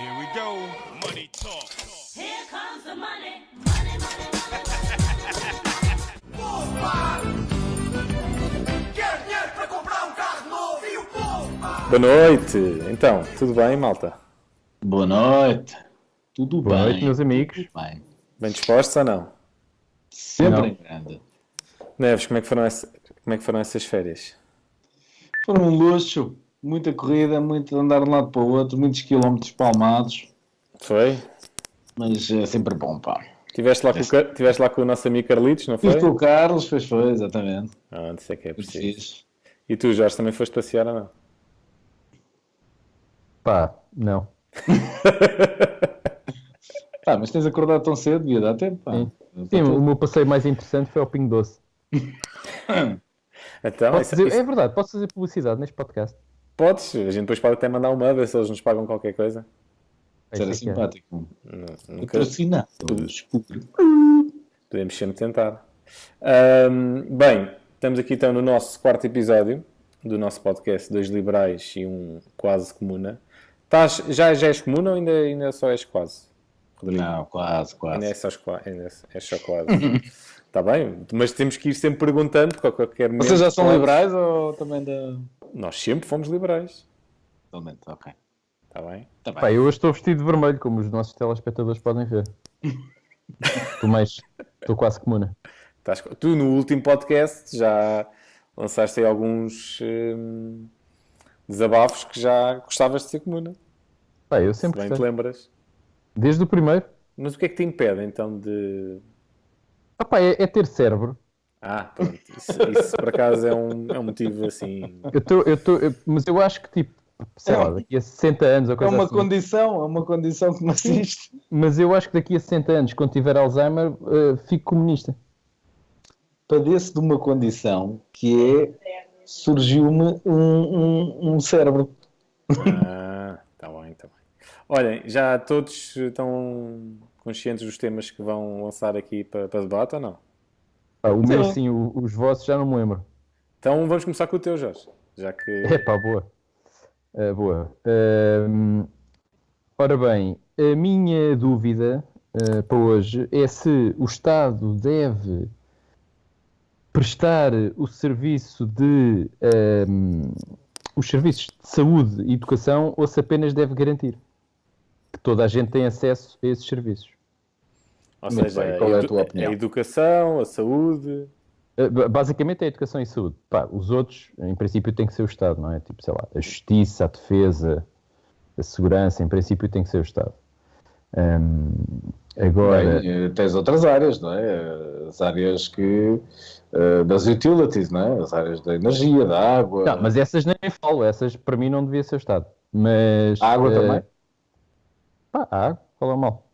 Here we go. Money talk. Here comes the money. Money, money, Quer dinheiro para comprar um carro novo e o povo? Boa noite! Então, tudo bem, malta? Boa noite. Tudo Boa bem? noite, meus amigos. Tudo bem. Bem dispostos ou não? Sempre Não. em grande. Neves, como é que foram essas férias? Foram um luxo. Muita corrida, muito andar de um lado para o outro, muitos quilómetros palmados. Foi? Mas é sempre bom, pá. Estiveste lá com o nosso amigo Carlitos, não foi? Fiz com o Carlos, foi, exatamente. Ah, isso é que é Muito preciso. fixe. E tu, Jorge, também foste passear ou não? Pá, não. Pá, mas tens acordado tão cedo, devia dar tempo, pá. Sim, o meu passeio mais interessante foi ao Pingo Doce. Então, É verdade, posso fazer publicidade neste podcast. podes, a gente depois pode até mandar uma, ver se eles nos pagam qualquer coisa. Isso era Isso é que é. simpático. Nunca Patrocinado. podemos sempre tentar. Bem, estamos aqui então no nosso quarto episódio do nosso podcast, Dois Liberais e um Quase Comuna. Já és comuna ou ainda só és quase? Rodrigo? Não, quase. Ainda é só quase. Está bem, mas temos que ir sempre perguntando, porque a qualquer momento... Vocês já são pode- liberais ou também da... Nós sempre fomos liberais. Totalmente, ok. Está bem? Tá bem. Pá, eu hoje estou vestido de vermelho, como os nossos telespectadores podem ver. Estou quase comuna. Tu no último podcast já lançaste aí alguns desabafos que já gostavas de ser comuna. Pá, eu Se sempre bem te gostei. lembras. Desde o primeiro. Mas o que é que te impede então de... Ah, pá, é ter cérebro. Pronto. Isso por acaso é um motivo assim... Mas eu acho que, tipo, sei lá, daqui a 60 anos ou É coisa uma assim. condição que me assiste. Mas eu acho que daqui a 60 anos, quando tiver Alzheimer, fico comunista. Padeço de uma condição que é surgiu-me um cérebro. Está bem, está bem. Olhem, já todos estão conscientes dos temas que vão lançar aqui para debate ou não? Pá, o meu Sim. sim, os vossos já não me lembro. Então vamos começar com o teu, Jorge. Já que... É pá, boa. Boa. Ora bem, a minha dúvida para hoje é se o Estado deve prestar o serviço os serviços de saúde e educação ou se apenas deve garantir que toda a gente tem acesso a esses serviços. Ou Muito seja, bem, qual é a tua opinião? a educação, a saúde... Basicamente é a educação e saúde. Pá, os outros, em princípio, tem que ser o Estado, não é? Tipo, sei lá, a justiça, a defesa, a segurança, em princípio, tem que ser o Estado. Agora, Bem, tens outras áreas, não é? As áreas das utilities, não é? As áreas da energia, da água. não, mas essas nem falo, essas para mim não devia ser o Estado. Mas A água também? Pá, a água, qual é o mal?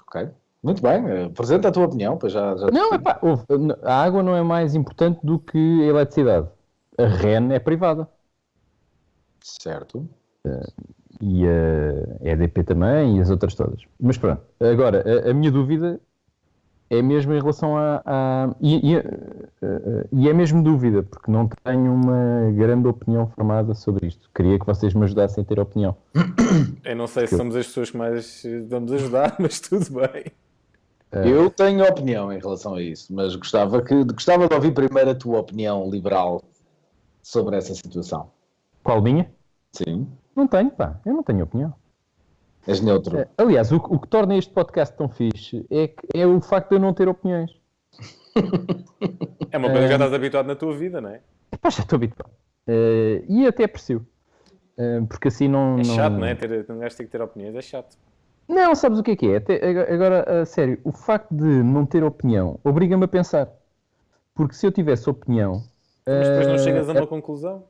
Ok. Muito bem. Apresenta a tua opinião, pois já Não, é pá, a água não é mais importante do que a eletricidade. A REN é privada. Certo. E a EDP também e as outras todas. Mas pronto, agora, a minha dúvida é mesmo em relação e é mesmo dúvida, porque não tenho uma grande opinião formada sobre isto. Queria que vocês me ajudassem a ter opinião. Eu não sei se somos as pessoas que mais vamos ajudar, mas tudo bem. Eu tenho opinião em relação a isso, mas gostava de ouvir primeiro a tua opinião liberal sobre essa situação. Qual minha? Sim. Não tenho, pá. Eu não tenho opinião. És neutro. Aliás, o que torna este podcast tão fixe é o facto de eu não ter opiniões. É uma coisa que já estás habituado na tua vida, não é? Pá, já estou habituado. E até aprecio. Porque assim não... É chato, não é? Um gajo tem que ter opiniões, é chato. Não, sabes o que é? Agora, a sério, o facto de não ter opinião obriga-me a pensar. Porque se eu tivesse opinião... Mas depois não chegas a uma conclusão.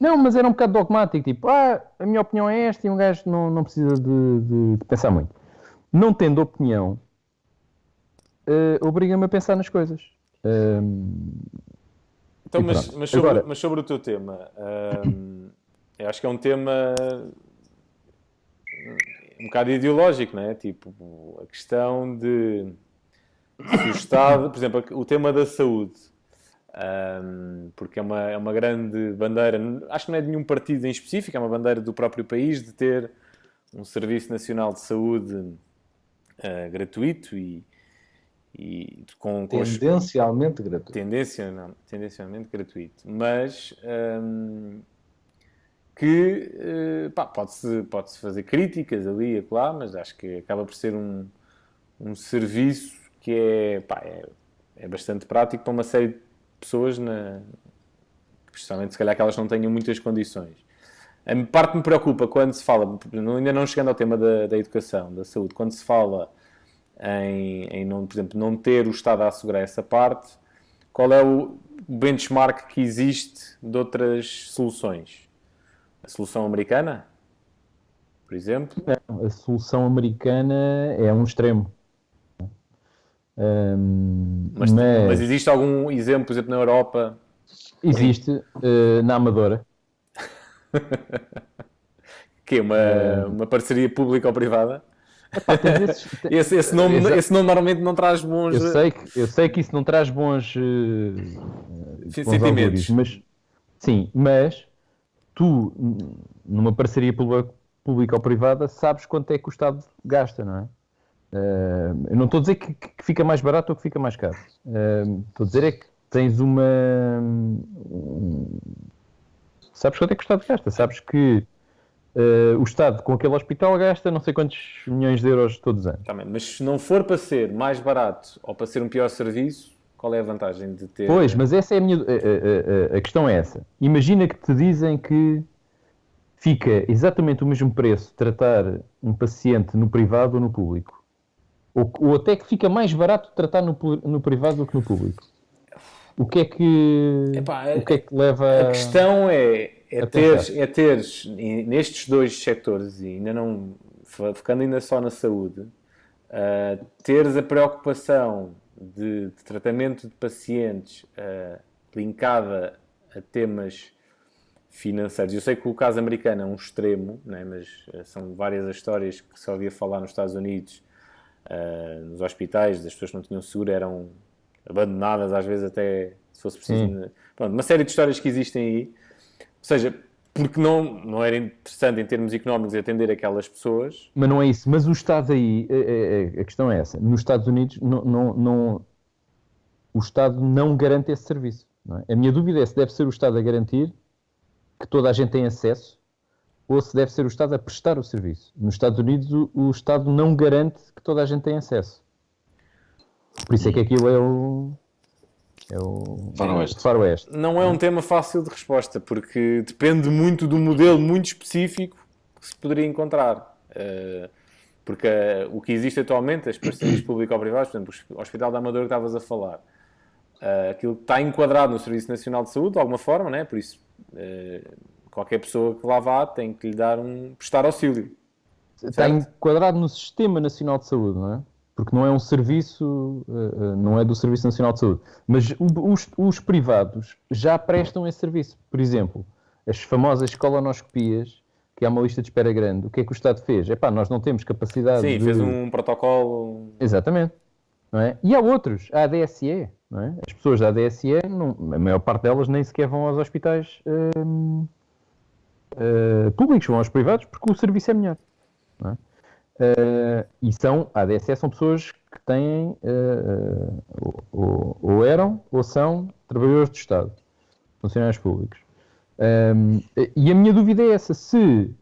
Não, mas era um bocado dogmático. Tipo, a minha opinião é esta e um gajo não precisa de pensar muito. Não tendo opinião, obriga-me a pensar nas coisas. Então, E mas, pronto. mas sobre, Agora- mas sobre o teu tema, eu acho que é um tema um bocado ideológico, não é? Tipo, a questão de se o Estado, por exemplo, o tema da saúde, porque é uma grande bandeira, acho que não é de nenhum partido em específico, é uma bandeira do próprio país, de ter um Serviço Nacional de Saúde gratuito e com as- Tendencialmente gratuito. tendencialmente gratuito, mas que pode-se fazer críticas ali e acolá, mas acho que acaba por ser um serviço que é bastante prático para uma série de pessoas, especialmente se calhar que elas não tenham muitas condições. A parte que me preocupa quando se fala, ainda não chegando ao tema da educação, da saúde, quando se fala em não, por exemplo, não ter o Estado a assegurar essa parte, qual é o benchmark que existe de outras soluções? A solução americana, por exemplo? A solução americana é um extremo. Mas existe algum exemplo, por exemplo, na Europa? Existe na Amadora. Que é uma parceria pública ou privada? Epá, tens Esse nome normalmente não traz bons eu sei que isso não traz bons sentimentos. augúrios, mas tu, numa parceria pública ou privada, sabes quanto é que o Estado gasta, não é? Eu não estou a dizer que fica mais barato ou que fica mais caro. Estou a dizer é que tens sabes quanto é que o Estado gasta, sabes que o Estado com aquele hospital gasta não sei quantos milhões de euros todos os anos. Também, mas se não for para ser mais barato ou para ser um pior serviço, qual é a vantagem de ter... Pois, mas essa é a questão é essa. Imagina que te dizem que fica exatamente o mesmo preço tratar um paciente no privado ou no público. Ou até que fica mais barato tratar no privado do que no público. O que é que leva... A questão é teres nestes dois setores, e ainda não focando ainda só na saúde, teres a preocupação de tratamento de pacientes linkada a temas financeiros. Eu sei que o caso americano é um extremo, né? Mas são várias as histórias que se ouvia falar nos Estados Unidos, nos hospitais, das pessoas que não tinham seguro eram abandonadas, às vezes até se fosse preciso. Pronto, uma série de histórias que existem aí. Ou seja, porque não era interessante em termos económicos atender aquelas pessoas. Mas não é isso. Mas o Estado aí, a questão é essa. Nos Estados Unidos, o Estado não garante esse serviço. Não é? A minha dúvida é se deve ser o Estado a garantir que toda a gente tem acesso ou se deve ser o Estado a prestar o serviço. Nos Estados Unidos, o Estado não garante que toda a gente tem acesso. Por isso é que aquilo é o faroeste. Não é um tema fácil de resposta, porque depende muito do modelo muito específico que se poderia encontrar. Porque o que existe atualmente, as parcerias público-privadas, por exemplo, o Hospital da Amadora que estavas a falar, aquilo está enquadrado no Serviço Nacional de Saúde, de alguma forma, né? Por isso qualquer pessoa que lá vá tem que lhe prestar auxílio. Está enquadrado no Sistema Nacional de Saúde, não é? Porque não é um serviço, não é do Serviço Nacional de Saúde. Mas os privados já prestam esse serviço. Por exemplo, as famosas colonoscopias, que há uma lista de espera grande. O que é que o Estado fez? Nós não temos capacidade fez um protocolo... Exatamente. Não é? E há outros, a ADSE. Não é? As pessoas da ADSE, a maior parte delas nem sequer vão aos hospitais públicos, vão aos privados, porque o serviço é melhor. Não é? A ADSE são pessoas que têm ou eram ou são trabalhadores do Estado, funcionários públicos. E a minha dúvida é essa: se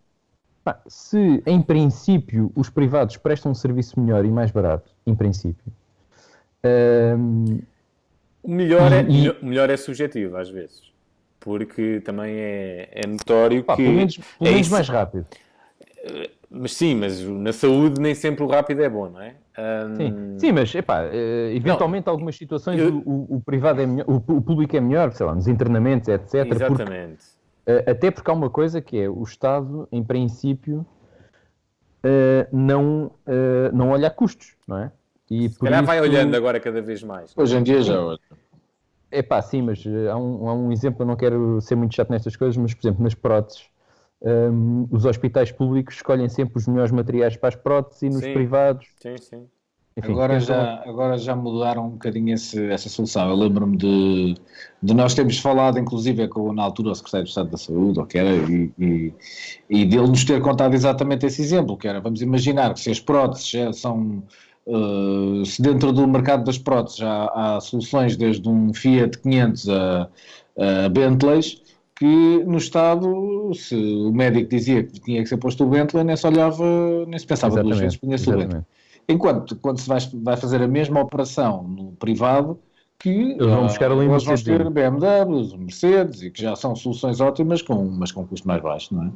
em princípio os privados prestam um serviço melhor e mais barato, em princípio, o melhor é subjetivo às vezes, porque também é notório que pelo menos mais rápido. Mas na saúde nem sempre o rápido é bom, não é? Sim, mas eventualmente algumas situações o privado é melhor, o público é melhor, sei lá, nos internamentos, etc. Exatamente. Até porque há uma coisa que é o Estado, em princípio, não olha a custos, não é? E se calhar vai olhando agora cada vez mais. Hoje em dia já olha. Sim, mas há um exemplo, eu não quero ser muito chato nestas coisas, mas, por exemplo, nas próteses, os hospitais públicos escolhem sempre os melhores materiais para as próteses e nos privados. Sim. Enfim, Agora já mudaram um bocadinho essa solução. Eu lembro-me de nós termos falado, inclusive, na altura, o Secretário de Estado da Saúde, ou que era, e dele nos ter contado exatamente esse exemplo, que era, vamos imaginar que se as próteses já são, se dentro do mercado das próteses já há soluções desde um Fiat 500 a Bentleys, que no Estado, se o médico dizia que tinha que ser posto o Bentley, nem se olhava, nem se pensava duas vezes, punha-se o Bentley. Enquanto, quando se vai fazer a mesma operação no privado, que Eles vão buscar ali eles vão Mercedes. ter BMWs, Mercedes, e que já são soluções ótimas, mas com custo mais baixo, não é?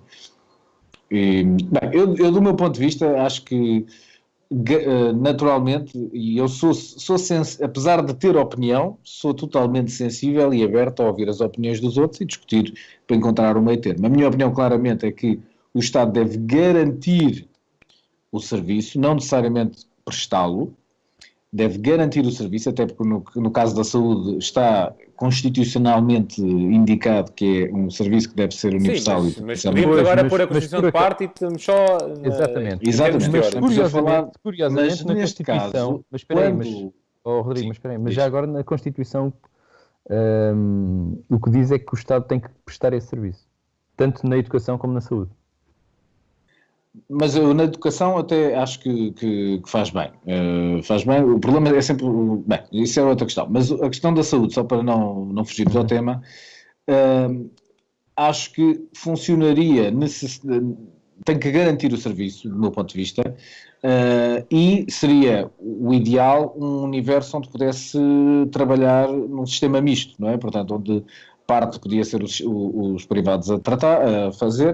E, bem, eu, do meu ponto de vista, acho que naturalmente, e eu apesar de ter opinião, sou totalmente sensível e aberto a ouvir as opiniões dos outros e discutir para encontrar um meio termo. A minha opinião, claramente, é que o Estado deve garantir o serviço, não necessariamente prestá-lo, deve garantir o serviço, até porque no caso da saúde está constitucionalmente indicado que é um serviço que deve ser universal. Sim, mas podemos agora pôr a Constituição de parte e estamos só... Exatamente. Mas curiosamente na neste Constituição... caso, mas espera aí, quando... Rodrigo, Sim, mas espera aí, mas diz. já agora na Constituição o que diz é que o Estado tem que prestar esse serviço. Tanto na educação como na saúde. Mas eu na educação até acho que faz bem. Faz bem. O problema é sempre... Bem, isso é outra questão. Mas a questão da saúde, só para não fugirmos ao tema, acho que funcionaria... Tem que garantir o serviço, do meu ponto de vista, e seria o ideal um universo onde pudesse trabalhar num sistema misto, não é? Portanto, onde parte podia ser os privados a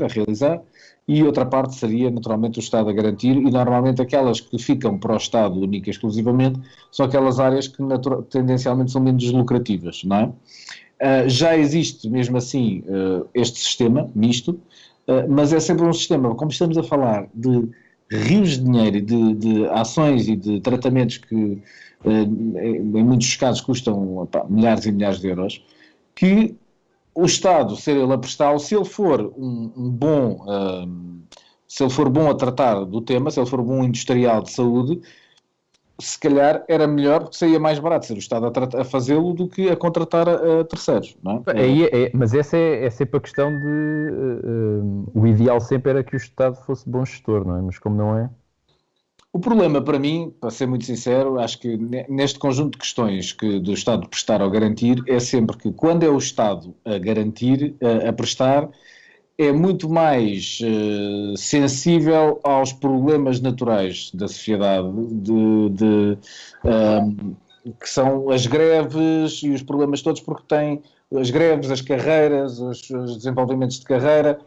realizar, e outra parte seria naturalmente o Estado a garantir, e normalmente aquelas que ficam para o Estado única e exclusivamente são aquelas áreas que tendencialmente são menos lucrativas, não é? Já existe mesmo assim este sistema misto, mas é sempre um sistema, como estamos a falar de rios de dinheiro, de ações e de tratamentos que em muitos casos custam milhares e milhares de euros, que o Estado, ser ele a prestá-lo, se ele for se ele for bom a tratar do tema, se ele for bom industrial de saúde, se calhar era melhor, porque seria mais barato ser o Estado a fazê-lo do que a contratar a terceiros, não é? Mas essa é sempre a questão de... o ideal sempre era que o Estado fosse bom gestor, não é? Mas como não é... O problema para mim, para ser muito sincero, acho que neste conjunto de questões que do Estado prestar ou garantir, é sempre que quando é o Estado a garantir, a prestar, é muito mais sensível aos problemas naturais da sociedade, que são as greves e os problemas todos, porque tem as greves, as carreiras, os desenvolvimentos de carreira,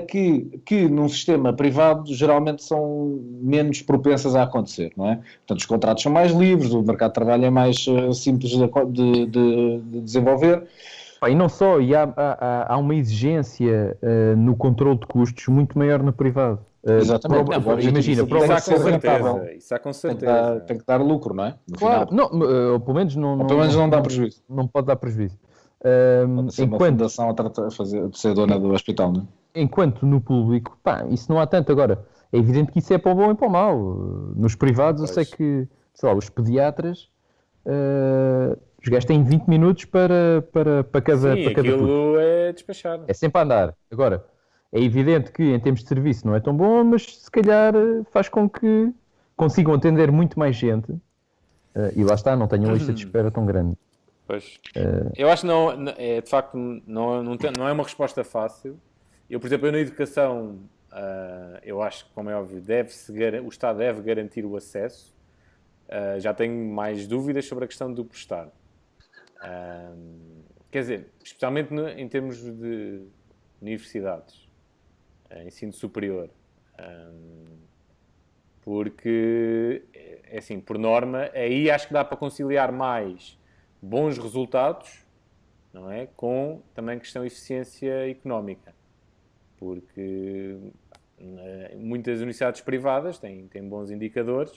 que num sistema privado geralmente são menos propensas a acontecer, não é? Portanto, os contratos são mais livres, o mercado de trabalho é mais simples de desenvolver. E não só, há uma exigência no controle de custos muito maior no privado. Exatamente. Imagina, Isso há com certeza. Tem que dar lucro, não é? No claro, final. não, pelo menos não dá prejuízo. Não pode dar prejuízo. Pode ser uma fundação a ser dona do hospital, não é? Enquanto no público, isso não há tanto. Agora, é evidente que isso é para o bom e para o mau. Nos privados, eu sei que, sei lá, os pediatras, os gajos têm 20 minutos para cada Sim, para cada aquilo curso. é despachado. É sempre a andar. Agora, é evidente que em termos de serviço não é tão bom, mas se calhar faz com que consigam atender muito mais gente e lá está, não tenham uma lista de espera tão grande. Pois. Eu acho que de facto não é uma resposta fácil. Eu, por exemplo, na educação, eu acho que, como é óbvio, o Estado deve garantir o acesso. Já tenho mais dúvidas sobre a questão do prestar. Quer dizer, especialmente em termos de universidades, ensino superior. Porque, é assim, por norma, aí acho que dá para conciliar mais bons resultados, não é? Com também questão de eficiência económica. Porque muitas universidades privadas têm bons indicadores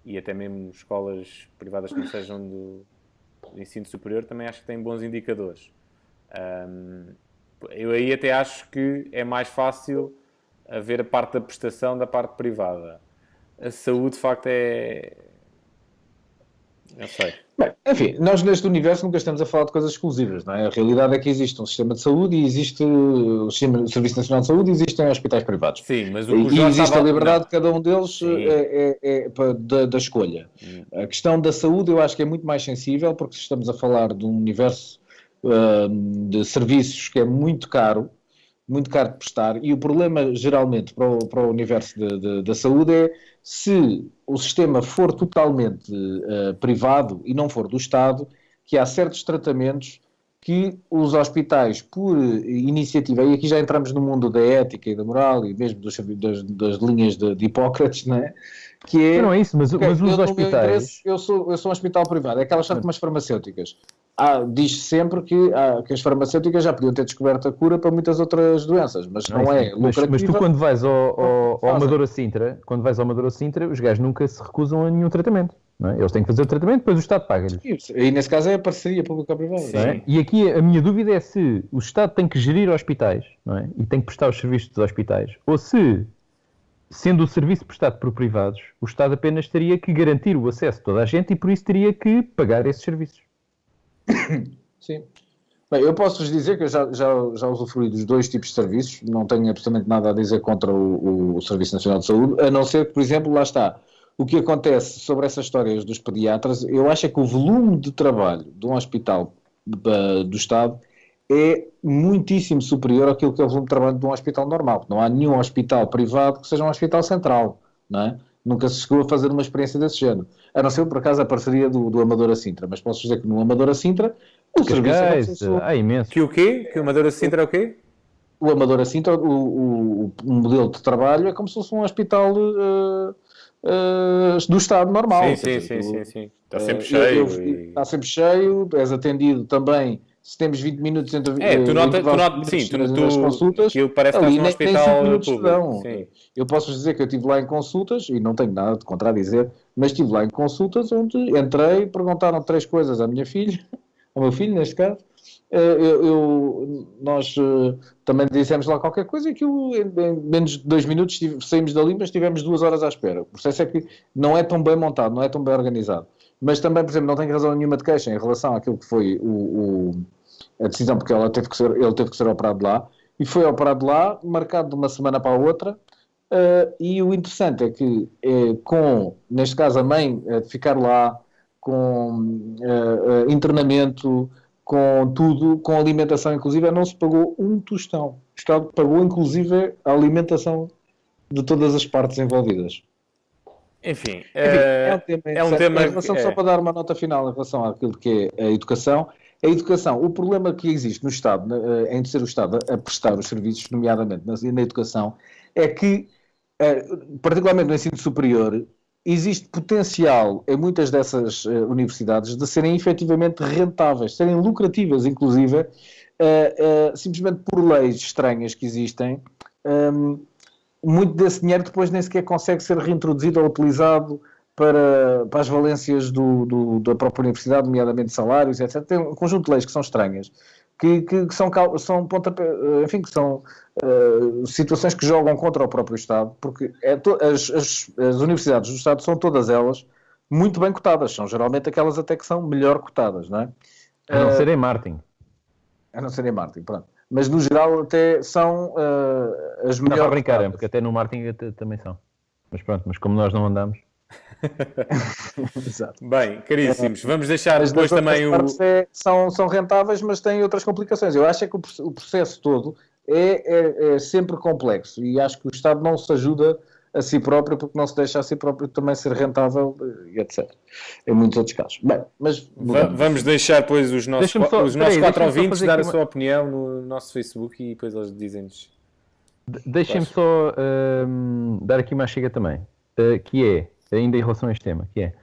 e até mesmo escolas privadas que não sejam do ensino superior também acho que têm bons indicadores. Eu aí até acho que é mais fácil haver a parte da prestação da parte privada. A saúde, de facto, Eu sei. Bem, enfim, nós neste universo nunca estamos a falar de coisas exclusivas, não é? A realidade é que existe um sistema de saúde e existe o Serviço Nacional de Saúde e existem hospitais privados. Sim, mas o E que o Jorge existe estava... a liberdade Não. de cada um deles Sim. da escolha. A questão da saúde eu acho que é muito mais sensível, porque estamos a falar de um universo de serviços que é muito caro de prestar, e o problema geralmente para o universo da saúde é se o sistema for totalmente privado e não for do Estado, que há certos tratamentos que os hospitais, por iniciativa, e aqui já entramos no mundo da ética e da moral e mesmo das linhas de Hipócrates, não é? Que é, Não é isso, mas ok, os no meu hospitais... interesse, eu sou um hospital privado, é aquelas são como as farmacêuticas. Diz-se sempre que as farmacêuticas já podiam ter descoberto a cura para muitas outras doenças, mas não é lucrativa. Mas tu quando vais ao fazem. Amadora Sintra, os gajos nunca se recusam a nenhum tratamento. Não é? Eles têm que fazer o tratamento, depois o Estado paga-lhes. E nesse caso é a parceria pública-privada. Não é? E aqui a minha dúvida é se o Estado tem que gerir hospitais, não é? E tem que prestar os serviços dos hospitais, ou se, sendo o serviço prestado por privados, o Estado apenas teria que garantir o acesso de toda a gente e por isso teria que pagar esses serviços. Sim. Bem, eu posso-vos dizer que eu já usufruí dos dois tipos de serviços, não tenho absolutamente nada a dizer contra o Serviço Nacional de Saúde, a não ser que, por exemplo, lá está, o que acontece sobre essas histórias dos pediatras, eu acho que o volume de trabalho de um hospital do Estado é muitíssimo superior àquilo que é o volume de trabalho de um hospital normal. Não há nenhum hospital privado que seja um hospital central, não é? Nunca se chegou a fazer uma experiência desse género. A não ser, por acaso, a parceria do Amadora Sintra. Mas posso dizer que no Amadora Sintra o serviço é Há imenso. Que o quê? Que o Amadora Sintra é o quê? o Amadora Sintra, o modelo de trabalho é como se fosse um hospital do Estado normal. Sim, Quer sim, dizer, sim, sim, sim. Está sempre eu- cheio. Está sempre cheio, és atendido também. Se temos 20 minutos entre Tu notas, intervalos de sim, minutos nas consultas, aquilo parece que ali estás num nem 5 hospital minutos te público. dão. Sim. Eu posso dizer que eu estive lá em consultas, e não tenho nada de contradizer, mas estive lá em consultas onde entrei, perguntaram 3 coisas à minha filha, ao meu filho, neste caso. Nós também dissemos lá qualquer coisa e aquilo, em menos de 2 minutos saímos dali, mas tivemos 2 horas à espera. O processo é que não é tão bem montado, não é tão bem organizado. Mas também, por exemplo, não tenho razão nenhuma de queixa em relação àquilo que foi a decisão, porque ele teve que ser operado lá, e foi operado lá, marcado de uma semana para a outra, e o interessante é que, neste caso, a mãe de ficar lá, com internamento, com tudo, com alimentação inclusive, não se pagou um tostão. O Estado pagou inclusive a alimentação de todas as partes envolvidas. Enfim, É um tema em relação, que- só para dar uma nota final em relação àquilo que é a educação. A educação, o problema que existe no Estado, em ser o Estado a prestar os serviços, nomeadamente na educação, é que, particularmente no ensino superior, existe potencial em muitas dessas universidades de serem efetivamente rentáveis, serem lucrativas, inclusive, simplesmente por leis estranhas que existem. Muito desse dinheiro depois nem sequer consegue ser reintroduzido ou utilizado para as valências da própria universidade, nomeadamente salários, etc. Tem um conjunto de leis que são estranhas, que são enfim, que são situações que jogam contra o próprio Estado, porque as universidades do Estado são todas elas muito bem cotadas, são geralmente aquelas até que são melhor cotadas, não é? A não ser em Martin. A não ser em Martin, pronto. Mas no geral até são as Não melhores para brincar, cotadas. porque até no Martin também são. Mas pronto, mas como nós não andamos... Exato. Bem, caríssimos, vamos deixar As depois das também outras o... partes são rentáveis, mas têm outras complicações. Eu acho é que o processo todo é sempre complexo e acho que o Estado não se ajuda a si próprio porque não se deixa a si próprio também ser rentável e etc. Em muitos outros casos. Bem, mas Vamos deixar depois os nossos Deixa-me só- quatro deixa-me só ouvintes fazer dar a aqui sua opinião no nosso Facebook e depois eles dizem-nos. Deixem-me só dar aqui uma chega também, que é, ainda em relação a este tema, que é,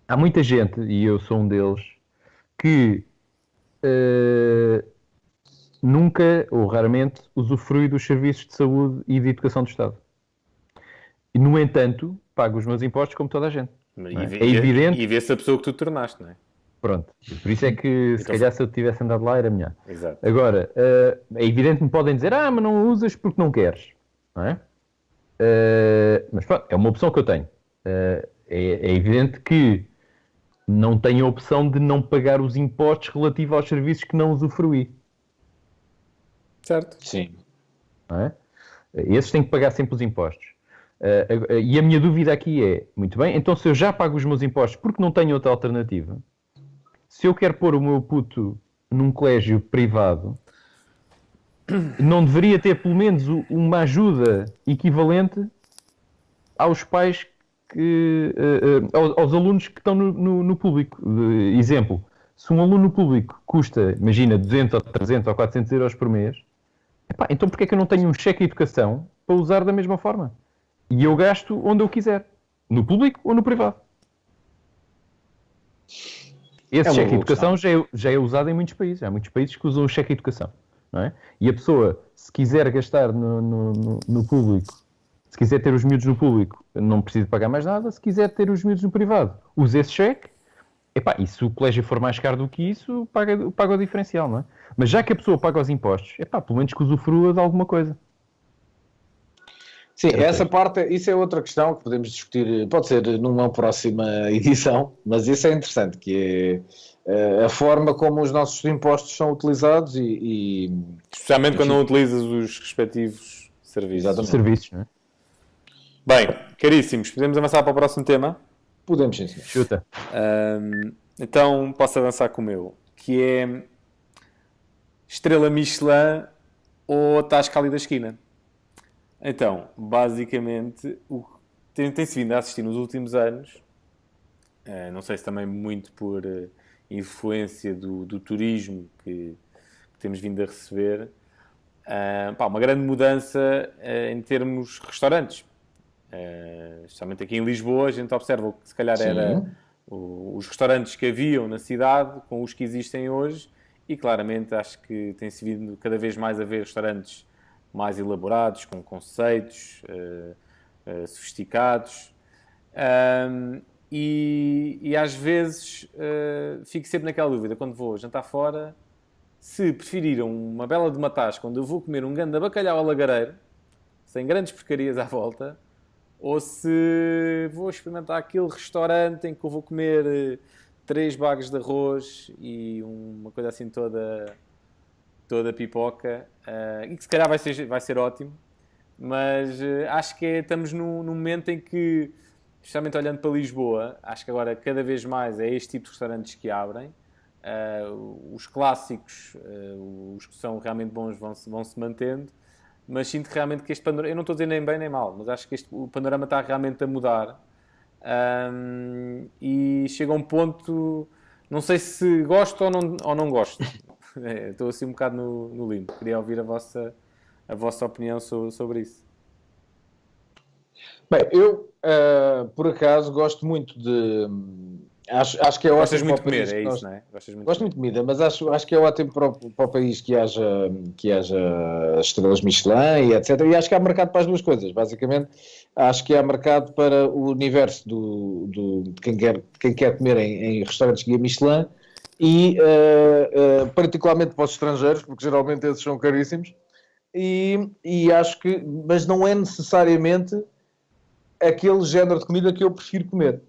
há muita gente, e eu sou um deles, que nunca ou raramente usufrui dos serviços de saúde e de educação do Estado. E, no entanto, pago os meus impostos como toda a gente. É evidente. E vê-se a pessoa que tu tornaste, não é? Pronto. Por isso é que, se calhar, se eu tivesse andado lá, era melhor. Exato. Agora, é evidente que me podem dizer, mas não usas porque não queres, não é? Mas pronto, é uma opção que eu tenho. É evidente que não tem a opção de não pagar os impostos relativos aos serviços que não usufruí. Certo. Sim. Não é? Esses têm que pagar sempre os impostos. E a minha dúvida aqui é, muito bem, então se eu já pago os meus impostos porque não tenho outra alternativa, se eu quero pôr o meu puto num colégio privado, não deveria ter pelo menos uma ajuda equivalente aos pais, aos alunos que estão no público. Exemplo, se um aluno público custa, imagina, 200 ou 300 ou 400 euros por mês, então porquê é que eu não tenho um cheque de educação para usar da mesma forma? E eu gasto onde eu quiser, no público ou no privado. Esse cheque de educação já é usado em muitos países. Há muitos países que usam o cheque de educação. Não é? E a pessoa, se quiser gastar no público, se quiser ter os miúdos no público, não precisa pagar mais nada. Se quiser ter os miúdos no privado, usa esse cheque. E se o colégio for mais caro do que isso, paga o diferencial. Não é? Mas já que a pessoa paga os impostos, pelo menos que usufrua de alguma coisa. Sim, essa parte, isso é outra questão que podemos discutir, pode ser numa próxima edição, mas isso é interessante, que é a forma como os nossos impostos são utilizados e Especialmente quando não utilizas os respectivos serviços. Exatamente. Serviços, não é? Bem, caríssimos, podemos avançar para o próximo tema? podemos sim. Chuta. Então posso avançar com o meu, que é estrela Michelin ou tasca ali da esquina. Então, basicamente, o que tem-se vindo a assistir nos últimos anos, não sei se também muito por influência do turismo que temos vindo a receber, uma grande mudança em termos restaurantes. Especialmente aqui em Lisboa, a gente observa que se calhar era os restaurantes que haviam na cidade com os que existem hoje, e claramente acho que tem-se vindo cada vez mais a ver restaurantes mais elaborados, com conceitos sofisticados, e às vezes fico sempre naquela dúvida, quando vou jantar fora, se preferiram uma bela de uma tasca onde eu vou comer um ganda bacalhau ao lagareiro, sem grandes porcarias à volta, ou se vou experimentar aquele restaurante em que eu vou comer 3 bagas de arroz e uma coisa assim toda pipoca, e que se calhar vai ser ótimo, mas acho que estamos num momento em que, especialmente olhando para Lisboa, acho que agora cada vez mais é este tipo de restaurantes que abrem. Os clássicos, os que são realmente bons vão se mantendo, mas sinto realmente que este panorama, eu não estou a dizer nem bem nem mal, mas acho que o panorama está realmente a mudar, e chega a um ponto, não sei se gosto ou não gosto. Estou assim um bocado no limbo. Queria ouvir a vossa opinião sobre isso. Bem, eu por acaso gosto muito de... Acho que é ótimo. Gostas muito de para o comer, país é que isso, não é? Gosto muito de comida, mas acho que é ótimo para o país que haja estrelas Michelin e etc. E acho que há mercado para as duas coisas, basicamente. Acho que há mercado para o universo de quem quer comer em restaurantes guia Michelin e particularmente para os estrangeiros, porque geralmente esses são caríssimos. E acho que, mas não é necessariamente aquele género de comida que eu prefiro comer.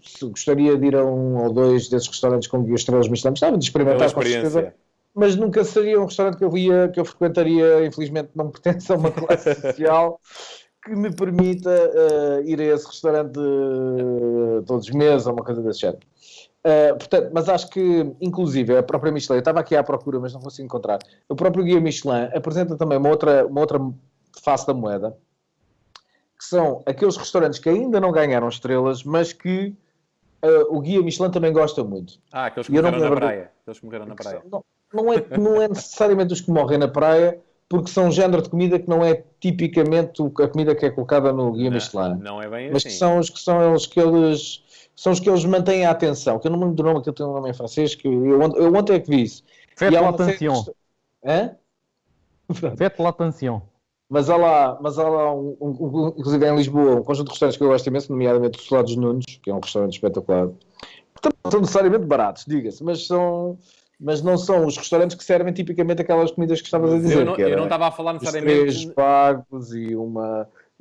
Se gostaria de ir a 1 ou 2 desses restaurantes com guia estrelas Michelin, gostava de experimentar com certeza, mas nunca seria um restaurante que eu frequentaria. Infelizmente não pertence a uma classe social que me permita ir a esse restaurante todos os meses ou uma coisa desse género. Portanto, mas acho que, inclusive, a própria Michelin, eu estava aqui à procura, mas não consigo encontrar, o próprio guia Michelin apresenta também uma outra face da moeda, que são aqueles restaurantes que ainda não ganharam estrelas, mas que o guia Michelin também gosta muito. Aqueles que morreram na praia. Aqueles que morreram na praia. Não é necessariamente os que morrem na praia, porque são um género de comida que não é tipicamente a comida que é colocada no guia Michelin. Não é bem mas assim. Mas que são os que eles mantêm a atenção, que eu não me lembro do nome, aquilo tem um nome em francês, que eu ontem é que vi isso. Faites l'attention. Hã? Faites l'attention. Mas há lá inclusive em Lisboa, um conjunto de restaurantes que eu gosto imenso, nomeadamente o Solados Nunes, que é um restaurante espetacular. Portanto, não são necessariamente baratos, diga-se, mas não são os restaurantes que servem tipicamente aquelas comidas que estavas a dizer. Eu não estava a falar necessariamente... 3 pagos e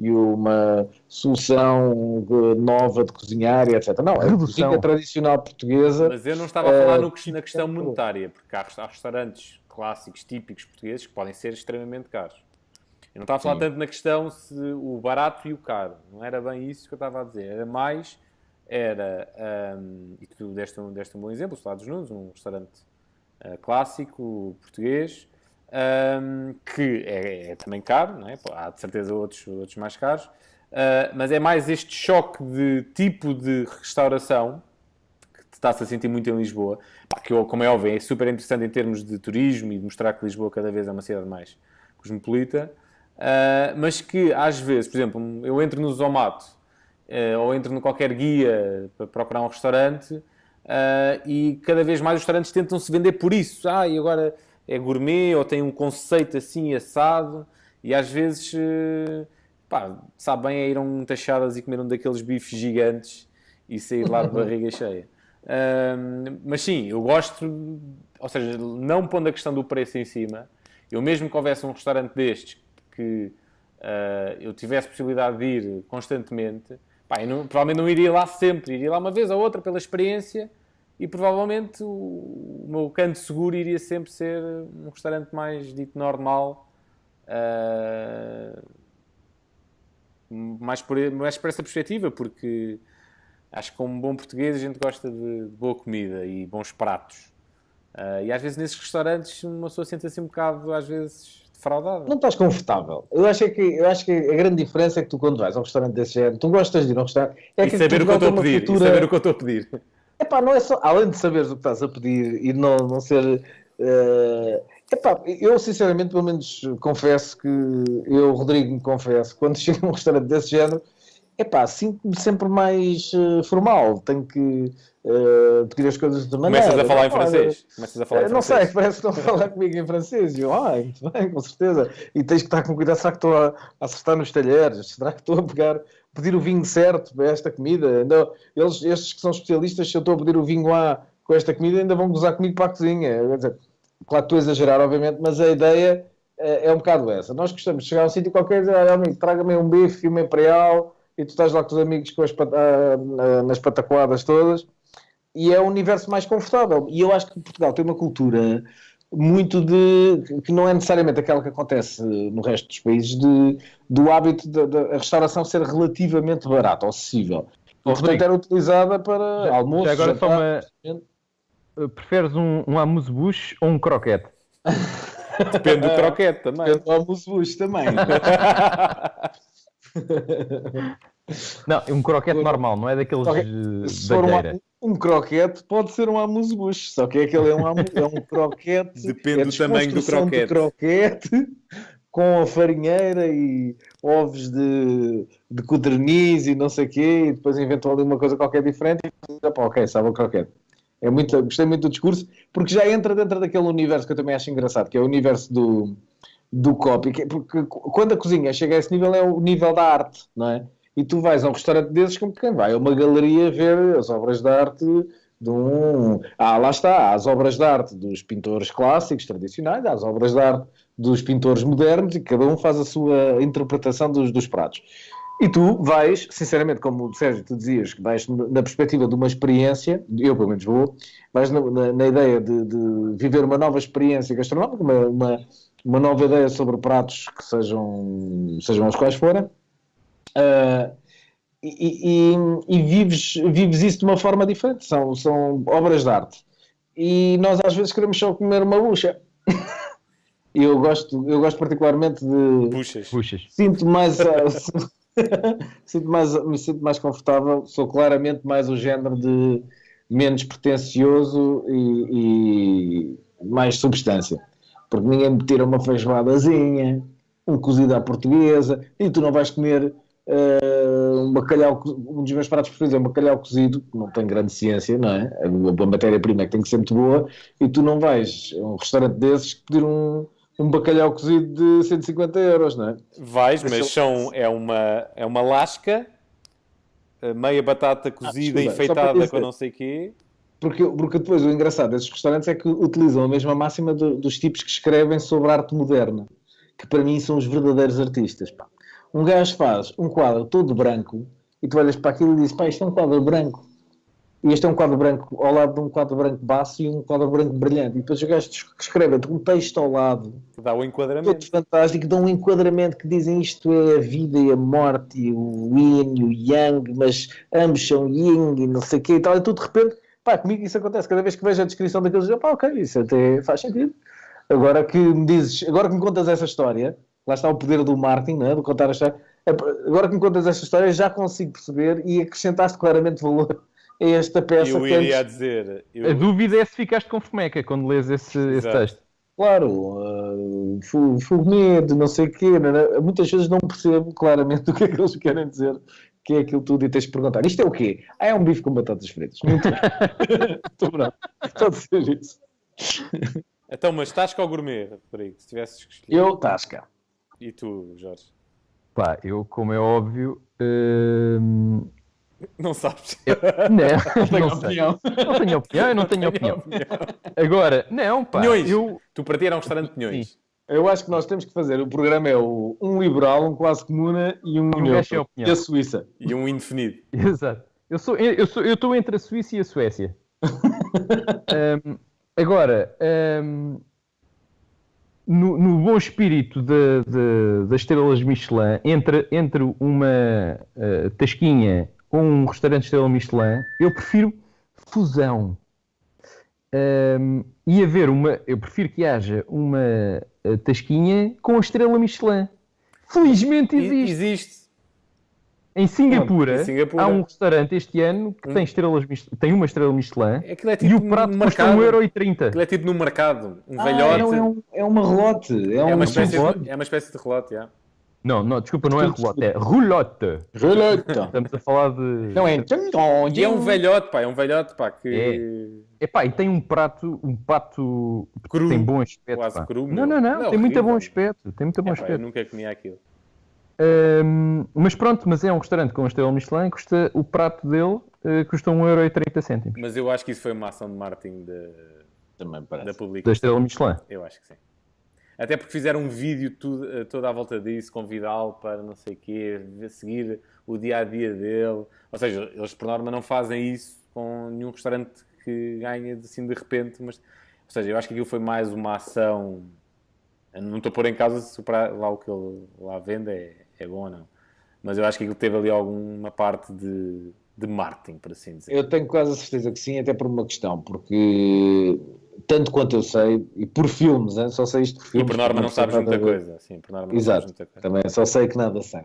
e uma solução nova de cozinhar e etc. Não, a Redução. cozinha tradicional portuguesa... Mas eu não estava a falar na questão monetária, porque há restaurantes clássicos, típicos portugueses, que podem ser extremamente caros. Eu não estava a falar tanto na questão se o barato e o caro. Não era bem isso que eu estava a dizer. Era mais... e tu deste um bom exemplo, o Estado dos Nunes, um restaurante clássico, português, que é também caro, não é? Há de certeza outros mais caros, mas é mais este choque de tipo de restauração que está-se a sentir muito em Lisboa, que como é óbvio é super interessante em termos de turismo e de mostrar que Lisboa cada vez é uma cidade mais cosmopolita, mas que às vezes, por exemplo, eu entro no Zomato ou entro em qualquer guia para procurar um restaurante e cada vez mais os restaurantes tentam se vender por isso. E agora é gourmet ou tem um conceito assim assado e às vezes sabe bem é ir a um Tachadas e comer um daqueles bifes gigantes e sair lá de barriga cheia. Mas sim, eu gosto, ou seja, não pondo a questão do preço em cima, eu mesmo que houvesse um restaurante destes que eu tivesse possibilidade de ir constantemente, provavelmente não iria lá sempre, iria lá uma vez ou outra pela experiência e provavelmente o meu canto seguro iria sempre ser um restaurante mais dito normal, mais por essa perspectiva, porque acho que como bom português a gente gosta de boa comida e bons pratos. E às vezes nesses restaurantes uma pessoa sente assim um bocado, às vezes, defraudada. Não estás confortável. Eu acho que a grande diferença é que tu, quando vais a um restaurante desse género, tu gostas de ir a um restaurante... E saber o que eu estou a pedir. E saber o que eu estou a pedir. Não é só... Além de saberes o que estás a pedir e não ser... eu sinceramente, pelo menos, confesso que... Eu, Rodrigo, me confesso, quando chego a um restaurante desse género, sinto-me sempre mais formal. Tenho que pedir as coisas de maneira... Começas a falar em francês? Não sei, parece que estão a falar comigo em francês. E eu, muito bem, com certeza. E tens que estar com cuidado. Será que estou a acertar nos talheres? Será que estou a pedir o vinho certo para esta comida? Estes que são especialistas, se eu estou a pedir o vinho A com esta comida, ainda vão gozar comigo para a cozinha. Quer dizer, claro que estou a exagerar, obviamente, mas a ideia é um bocado essa. Nós gostamos de chegar a um sítio qualquer e dizer, amigo, traga-me um bife e uma imperial, e tu estás lá com os amigos com nas patacoadas todas, e é um universo mais confortável. E eu acho que Portugal tem uma cultura muito que não é necessariamente aquela que acontece no resto dos países, do hábito da restauração ser relativamente barata, acessível. E, portanto, era utilizada para almoço, agora jantar... Preferes um amuse-bouche ou um croquete? Depende do croquete também. Depende do amuse-bouche também. Não, um croquete normal, não é daqueles Se da for gueira. um croquete, pode ser um amuse-bouche, só que aquele é um croquete. Depende do tamanho do croquete. Croquete com a farinheira e ovos de codorniz e não sei o quê, e depois inventam ali uma coisa qualquer diferente e ok, sabe o croquete. Gostei muito do discurso, porque já entra dentro daquele universo que eu também acho engraçado, que é o universo do copy, porque quando a cozinha chega a esse nível é o nível da arte, não é? E tu vais a um restaurante desses como quem vai a uma galeria ver as obras de arte lá está, há as obras de arte dos pintores clássicos, tradicionais, há as obras de arte dos pintores modernos e cada um faz a sua interpretação dos pratos. E tu vais, sinceramente, como Sérgio, tu dizias, que vais na perspectiva de uma experiência, eu pelo menos vais na ideia de viver uma nova experiência gastronómica, uma nova ideia sobre pratos que sejam os quais forem, e vives isso de uma forma diferente, são obras de arte. E nós às vezes queremos só comer uma bucha. E eu gosto particularmente de... Buchas. Sinto mais... me sinto mais confortável, sou claramente mais o género de menos pretencioso e mais substância, porque ninguém me tira uma feijoadazinha, um cozido à portuguesa, e tu não vais comer um bacalhau. Um dos meus pratos preferidos é um bacalhau cozido, que não tem grande ciência, não é? A matéria-prima é que tem que ser muito boa, e tu não vais a um restaurante desses pedir um bacalhau cozido de 150 euros, não é? Vais, mas é uma lasca, meia batata cozida, enfeitada com não sei o quê. Porque depois o engraçado desses restaurantes é que utilizam a mesma máxima dos tipos que escrevem sobre arte moderna, que para mim são os verdadeiros artistas. Um gajo faz um quadro todo branco e tu olhas para aquilo e dizes, pá, isto é um quadro branco. E este é um quadro branco ao lado de um quadro branco baço e um quadro branco brilhante. E depois o gajo escreve um texto ao lado, Que dá o todo enquadramento. fantástico, dão um enquadramento que dizem isto é a vida e a morte, e o yin e o yang, mas ambos são yin e não sei o quê e tal. E tu de repente, pá, comigo isso acontece. Cada vez que vejo a descrição daqueles, eu, pá, ok, isso até faz sentido. Agora que me dizes, agora que me contas essa história, lá está o poder do marketing, não é? De contar a história. Agora que me contas esta história, já consigo perceber e acrescentaste claramente valor a esta peça. Eu que iria antes, dizer. A dúvida é se ficaste com fomeca quando lês esse Exato. texto. claro, medo, não sei o quê, muitas vezes não percebo claramente o que é que eles querem dizer, que é aquilo tudo e tens de perguntar, isto é o quê? Ah, é um bife com batatas fritas. Muito bem. Estou bravo. Estou a dizer isso. Então, mas tasca ou gourmet, Rodrigo? Se tivesses que escolher. Eu, tasca. E tu, Jorge? Pá, eu, como é óbvio, Não sabes. não sei. Não tenho opinião, eu não tenho opinião. Agora, não, pá, Pinhões. eu... Tu para ti era um restaurante de Pinhões. Eu acho que nós temos que fazer, o programa é um liberal, um quase comuna e um gajo sem neutro. opinião. E a Suíça. E um indefinido. Exato. Eu estou entre a Suíça e a Suécia. Agora, no bom espírito das estrelas Michelin, entre uma tasquinha ou um restaurante estrela Michelin, eu prefiro fusão. Eu prefiro que haja uma tasquinha com a estrela Michelin. Felizmente existe. Existe. Em Singapura, Em Singapura. há um restaurante este ano que tem uma estrela Michelin Aquilo é e tipo o prato no custa mercado. 1,30€. Aquilo é tipo no mercado. Um velhote. É uma relote. É uma espécie relote. de, é uma espécie de relote, já. Não, desculpa, não é relote, é roulotte. Relote. Estamos a falar de... Não é. E é um velhote, pá, que... Epá, e tem um pato Cru. tem bom aspecto. Quase pá. cru, Não, meu. tem muito horrível. bom aspecto. Tem muito bom Epá, eu aspecto. nunca comia aquilo. Mas pronto, mas é um restaurante com a estrela Michelin, o prato dele custa 1,30€. Mas eu acho que isso foi uma ação de marketing Também da parece. Da publicação. estrela Michelin. Eu acho que sim. Até porque fizeram um vídeo todo à volta disso, convidá-lo para não sei o quê, seguir o dia-a-dia dele. Ou seja, eles por norma não fazem isso com nenhum restaurante que ganha assim de repente. Mas, ou seja, eu acho que aquilo foi mais uma ação... Eu não estou a pôr em causa se lá o que ele lá vende é bom ou não. Mas eu acho que aquilo teve ali alguma parte de marketing, por assim dizer. Eu tenho quase a certeza que sim, até por uma questão, porque tanto quanto eu sei, e por filmes, hein, só sei isto por E filmes. por norma não sabes nada muita a ver. coisa. Sim, por norma não Exato, sabes muita coisa. também só sei que nada sei.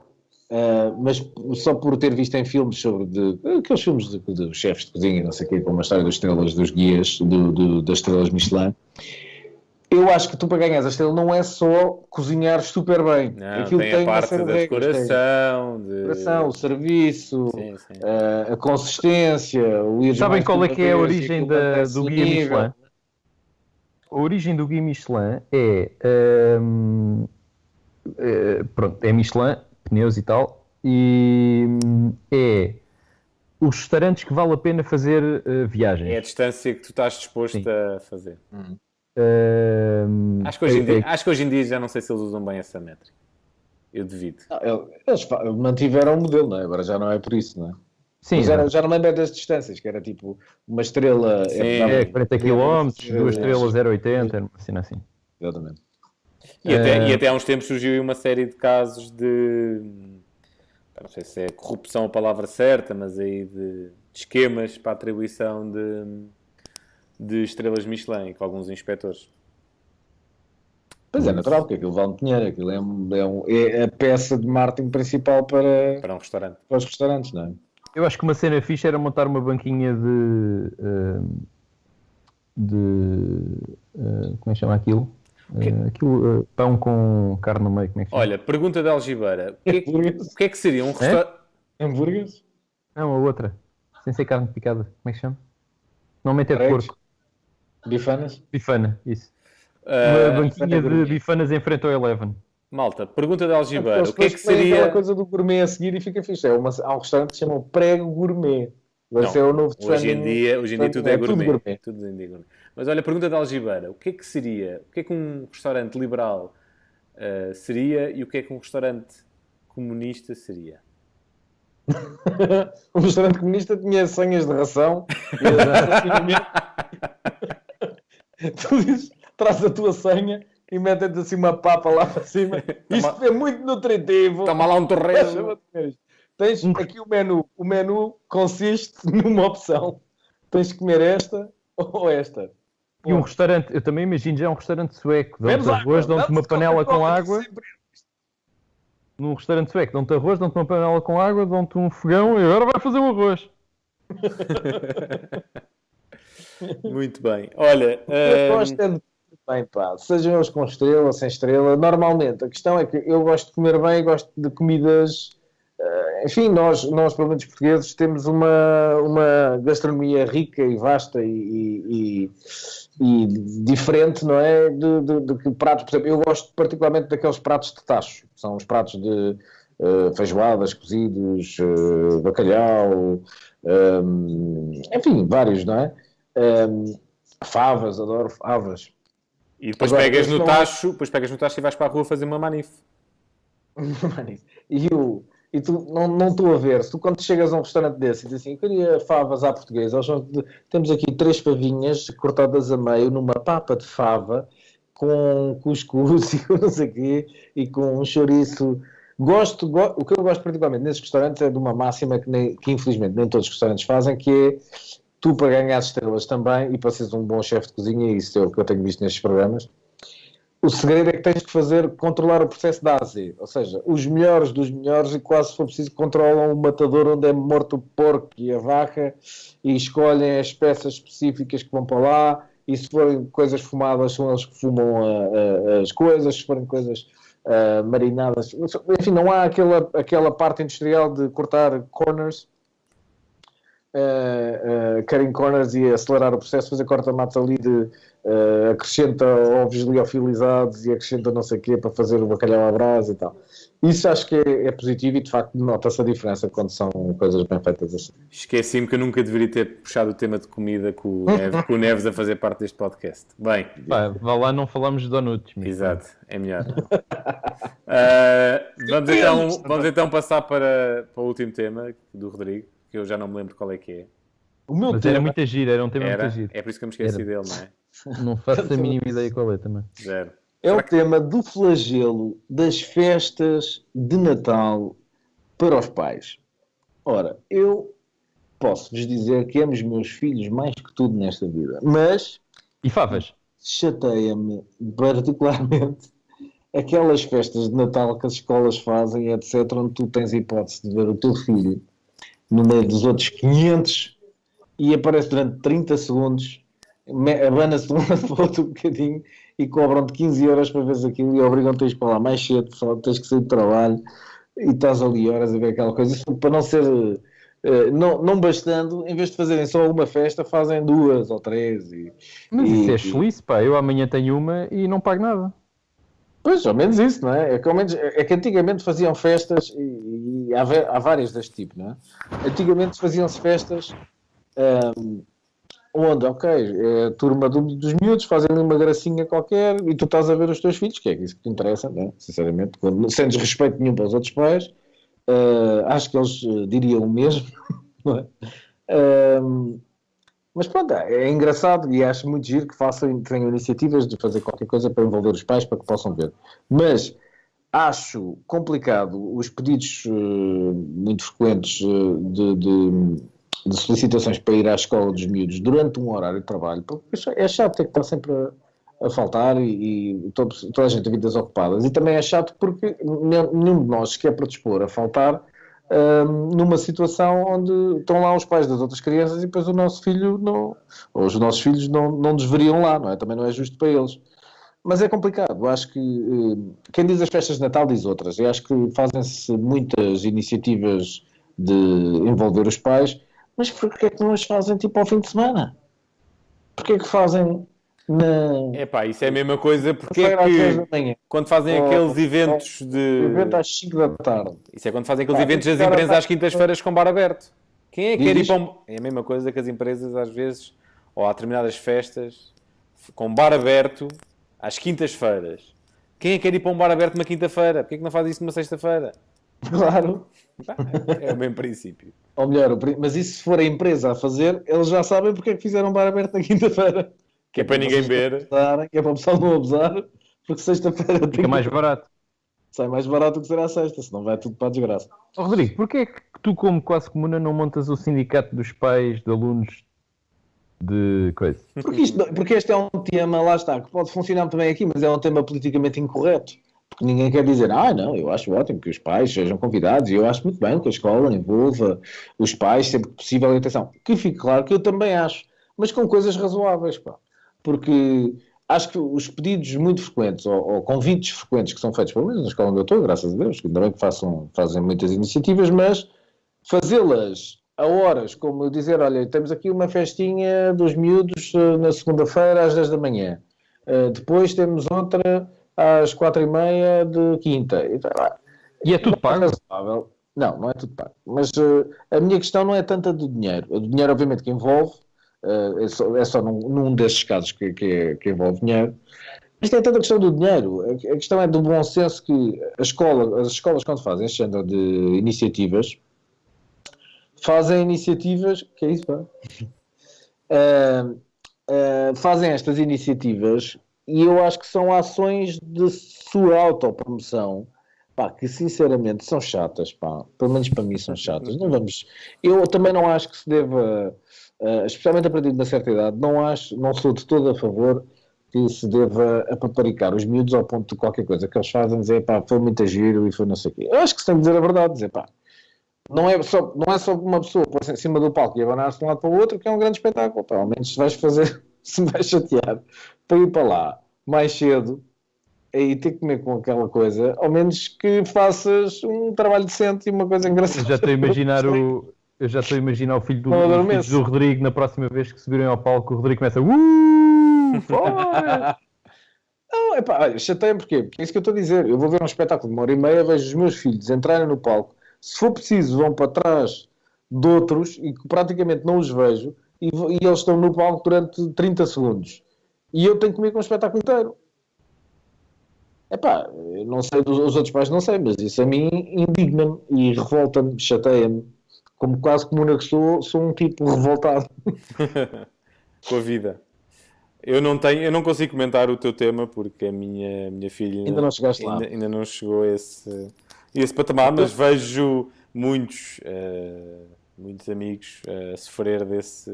Mas só por ter visto em filmes sobre aqueles filmes de chefes de cozinha, não sei o quê, com uma história das estrelas, dos guias, das estrelas Michelin, eu acho que tu para ganhar a estrela não é só cozinhar super bem. Não, Aquilo tem tem a uma parte série da de regras, tem decoração, a decoração, o serviço, Sim, sim. a consistência, o ir Sabem mais qual é uma que é a vez, origem aquilo mantém-se do no guia nível. Michelin? A origem do guia Michelin pronto, é Michelin, pneus e tal, e é os restaurantes que vale a pena fazer viagens. É a distância que tu estás disposto Sim. a fazer. Ahm, Acho que hoje é- em dia já não sei se eles usam bem essa métrica. Eu devido. Não, eles mantiveram o modelo, não é? Agora já não é por isso, não é? sim, Já não lembro das distâncias, que era tipo uma estrela. Sim. é 40 km, 2 estrelas é. 0,80, assim. Exatamente. E até há uns tempos surgiu aí uma série de casos de... Não sei se é corrupção a palavra certa, mas aí de esquemas para a atribuição de estrelas Michelin com alguns inspectores. Pois é, natural, porque aquilo vale dinheiro, aquilo é a peça de marketing principal para Um restaurante. os restaurantes, não é? Eu acho que uma cena fixe era montar uma banquinha como é que chama aquilo? Pão com carne no meio, como é que chama? Olha, pergunta de Algibeira. O que é que seria um restaurante... Hambúrgueres? Não, a outra. Sem ser carne picada, como é que chama? Normalmente é de Pregos? porco. Bifanas? Bifana, isso. Uma banquinha de gourmet. bifanas em frente ao Eleven. Malta, pergunta de Algibeira. Eles O que é que depois põem aquela seria... coisa do gourmet a seguir e fica fixe. Há um restaurante que se chama o Prego Gourmet. Vai Não, ser o novo hoje em trending- dia tudo é gourmet. gourmet. Tudo hoje em dia é gourmet. Mas olha, pergunta de Algibeira. O que é que seria... O que é que um restaurante liberal seria e o que é que um restaurante comunista seria? O restaurante comunista tinha senhas de ração e estacionamento. Tu dizes, traz a tua senha e metem-te assim uma papa lá para cima. Isto é muito nutritivo. Toma lá um torresmo. Tens aqui o menu. O menu consiste numa opção. Tens de comer esta ou esta. E um restaurante, eu também imagino já um restaurante sueco. Dão-te Menos arroz, água, dão-te uma panela com Coca-Cola, água. sempre. Num restaurante sueco, dão-te arroz, dão-te uma panela com água, dão-te um fogão e agora vai fazer o arroz. Muito bem. Olha, Eu gosto é de comer bem, pá. Sejam eles com estrela ou sem estrela. Normalmente, a questão é que eu gosto de comer bem e gosto de comidas... enfim, nós pelo menos portugueses, temos uma gastronomia rica e vasta e diferente, não é? De que pratos, por exemplo, eu gosto particularmente daqueles pratos de tacho. São os pratos de feijoadas, cozidos, bacalhau, enfim, vários, não é? Favas, adoro favas. e depois Agora, pegas este no não- tacho, depois pegas no tacho e vais para a rua fazer uma manif. E tu não estou a ver, se tu quando chegas a um restaurante desse e dizes assim, eu queria favas à portuguesa, temos aqui 3 favinhas cortadas a meio numa papa de fava com cuscuz e com não sei o quê, e com um chouriço. O que eu gosto particularmente nesses restaurantes é de uma máxima que infelizmente nem todos os restaurantes fazem, que é tu para ganhar estrelas também e para seres um bom chefe de cozinha, e isso é o que eu tenho visto nestes programas. O segredo é que tens que controlar o processo da A a Z. Ou seja, os melhores dos melhores, e quase se for preciso, controlam o matador onde é morto o porco e a vaca, e escolhem as peças específicas que vão para lá, e se forem coisas fumadas, são eles que fumam as coisas, se forem coisas marinadas. Enfim, não há aquela parte industrial de cortar corners, cutting corners e acelerar o processo, fazer corta-matos ali acrescenta ovos liofilizados e acrescenta não sei o quê para fazer o bacalhau à brasa e tal. Isso acho que é positivo e de facto nota-se a diferença quando são coisas bem feitas assim. Esqueci-me que eu nunca deveria ter puxado o tema de comida com o Neves a fazer parte deste podcast. Bem, Pá, vá lá, não falamos de donuts. meu. exato, é melhor. Vamos então passar para o último tema do Rodrigo, que eu já não me lembro qual é que é. O meu Mas era tema, muito giro, era um tema Era? muito giro. É por isso que eu me esqueci Era. dele, não é? Não faço a mínima ideia qual é também. Zero. é o tema do flagelo das festas de Natal para os pais. Ora, eu posso-vos dizer que amo os meus filhos mais que tudo nesta vida, mas E favas? chateia-me particularmente aquelas festas de Natal que as escolas fazem, etc., onde tu tens a hipótese de ver o teu filho no meio dos outros 500 e aparece durante 30 segundos, abana-se de um lado para o outro um bocadinho e cobram-te 15 euros para veres aquilo e obrigam-te a ir para lá mais cedo, só tens que sair de trabalho e estás ali horas a ver aquela coisa. Isso para não ser... não bastando, em vez de fazerem só uma festa, fazem 2 ou 3. Mas isso é chelice, pá. Eu amanhã tenho uma e não pago nada. Pois, ao menos isso, não é? É que antigamente faziam festas, e há várias deste tipo, não é? Antigamente faziam-se festas onde, ok, é a turma dos miúdos, fazem ali uma gracinha qualquer e tu estás a ver os teus filhos, que é isso que te interessa, não é? Sinceramente, quando, sem desrespeito nenhum para os outros pais, acho que eles diriam o mesmo, não é? Mas pronto, é engraçado e acho muito giro que tenham iniciativas de fazer qualquer coisa para envolver os pais para que possam ver. Mas acho complicado os pedidos muito frequentes de solicitações para ir à escola dos miúdos durante um horário de trabalho, porque é chato ter que estar sempre a faltar e toda a gente tem vidas ocupadas. E também é chato porque nenhum de nós se quer predispor a faltar numa situação onde estão lá os pais das outras crianças e depois o nosso filho ou os nossos filhos não deveriam lá, não é? Também não é justo para eles. Mas é complicado. Eu acho que quem diz as festas de Natal diz outras. Eu acho que fazem-se muitas iniciativas de envolver os pais, mas porquê é que não as fazem tipo ao fim de semana? Porquê é que fazem Epá, isso é a mesma coisa porque é às 10 da que manhã? quando fazem aqueles eventos Evento às 5 da tarde. Isso é quando fazem aqueles Pá, eventos tem das que empresas estar às quintas-feiras com bar aberto. Quem é que quer ir Diz? para É a mesma coisa que as empresas às vezes, ou há determinadas festas, com bar aberto às quintas-feiras. Quem é que quer ir para um bar aberto numa quinta-feira? Porquê é que não faz isso numa sexta-feira? Claro. É o mesmo princípio. Ou melhor, mas e se for a empresa a fazer, eles já sabem porque é que fizeram bar aberto na quinta-feira. Que é para ninguém vocês ver. não abusarem, que é para o pessoal não abusar, porque sexta-feira tem Fica mais barato. sai mais barato do que será a sexta, senão vai tudo para a desgraça. Ó, Rodrigo, porquê é que tu, como quase comuna, não montas o sindicato dos pais de alunos de coisa? Porque este é um tema, lá está, que pode funcionar também aqui, mas é um tema politicamente incorreto. Porque ninguém quer dizer, não, eu acho ótimo que os pais sejam convidados, e eu acho muito bem que a escola envolva os pais sempre que possível, e atenção, que fique claro que eu também acho, mas com coisas razoáveis, pá. Porque acho que os pedidos muito frequentes, ou convites frequentes que são feitos, pelo menos na escola onde eu estou, graças a Deus, que ainda bem que fazem muitas iniciativas, mas fazê-las a horas, como dizer, olha, temos aqui uma festinha dos miúdos na segunda-feira às 10 da manhã. Depois temos outra às 4h30 de quinta. E é tudo pago? Razoável. Não é tudo pago. Mas a minha questão não é tanta do dinheiro. O dinheiro, obviamente, que envolve, é só num desses casos que envolve dinheiro. Isto é tanta questão do dinheiro. A questão é do bom senso que as escolas, quando fazem este género de iniciativas, fazem iniciativas. Que é isso, pá? Fazem estas iniciativas e eu acho que são ações de sua autopromoção, pá, que sinceramente são chatas, pá. Pelo menos para mim são chatas. Não vamos. Eu também não acho que se deva, especialmente a partir de uma certa idade, não sou de todo a favor que se deva apaparicar os miúdos ao ponto de qualquer coisa que eles fazem, dizer, pá, foi muito giro e foi não sei o quê. Eu acho que se tem que dizer a verdade, dizer, pá, não é só uma pessoa pôr-se em cima do palco e abanar-se de um lado para o outro que é um grande espetáculo, pá. Ao menos se vais fazer, se me vais chatear para ir para lá mais cedo e ter que comer com aquela coisa, ao menos que faças um trabalho decente e uma coisa engraçada. Eu já estou a imaginar o filho do Rodrigo na próxima vez que subirem ao palco, o Rodrigo começa fora! Não, é pá, olha, chateia-me porquê? Porque é isso que eu estou a dizer. Eu vou ver um espetáculo de 1h30, vejo os meus filhos entrarem no palco, se for preciso vão para trás de outros e que praticamente não os vejo e eles estão no palco durante 30 segundos. E eu tenho que comer com o espetáculo inteiro. Epá, eu não sei dos outros pais, não sei, mas isso a mim indigna-me e revolta-me, chateia-me. Como quase comuna que sou um tipo revoltado. Com a vida. Eu não consigo comentar o teu tema porque a minha filha Ainda não chegaste lá. Ainda não chegou a esse patamar, mas vejo muitos amigos a sofrer desse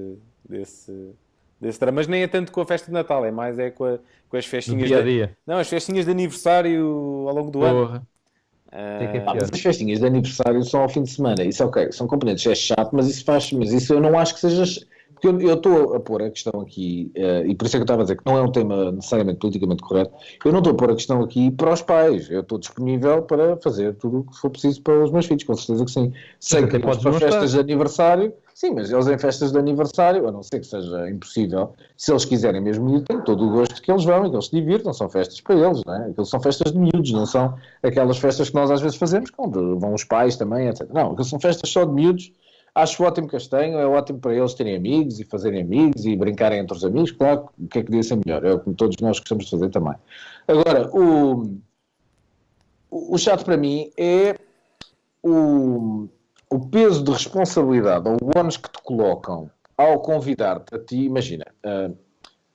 drama. Mas nem é tanto com a festa de Natal, é mais com as festinhas dia a dia. Não, as festinhas de aniversário ao longo do ano. Mas as festinhas de aniversário são ao fim de semana. Isso é ok, são componentes, é chato, mas isso eu não acho que seja. Porque eu estou a pôr a questão aqui, e por isso é que eu estava a dizer que não é um tema necessariamente politicamente correto, eu não estou a pôr a questão aqui para os pais, eu estou disponível para fazer tudo o que for preciso para os meus filhos, com certeza que sim. Sei que eles para festas de aniversário, sim, mas eles em festas de aniversário, a não ser que seja impossível, se eles quiserem mesmo ir, têm todo o gosto que eles vão e que eles se divirtam, são festas para eles, não é? Aquilo são festas de miúdos, não são aquelas festas que nós às vezes fazemos, quando vão os pais também, etc. Não, aquilo são festas só de miúdos. Acho ótimo que as tenham, é ótimo para eles terem amigos e fazerem amigos e brincarem entre os amigos, claro, o que é que podia ser melhor? É o que todos nós gostamos de fazer também. Agora, o chato para mim é o peso de responsabilidade ou o ónus que te colocam ao convidar-te a ti. Imagina,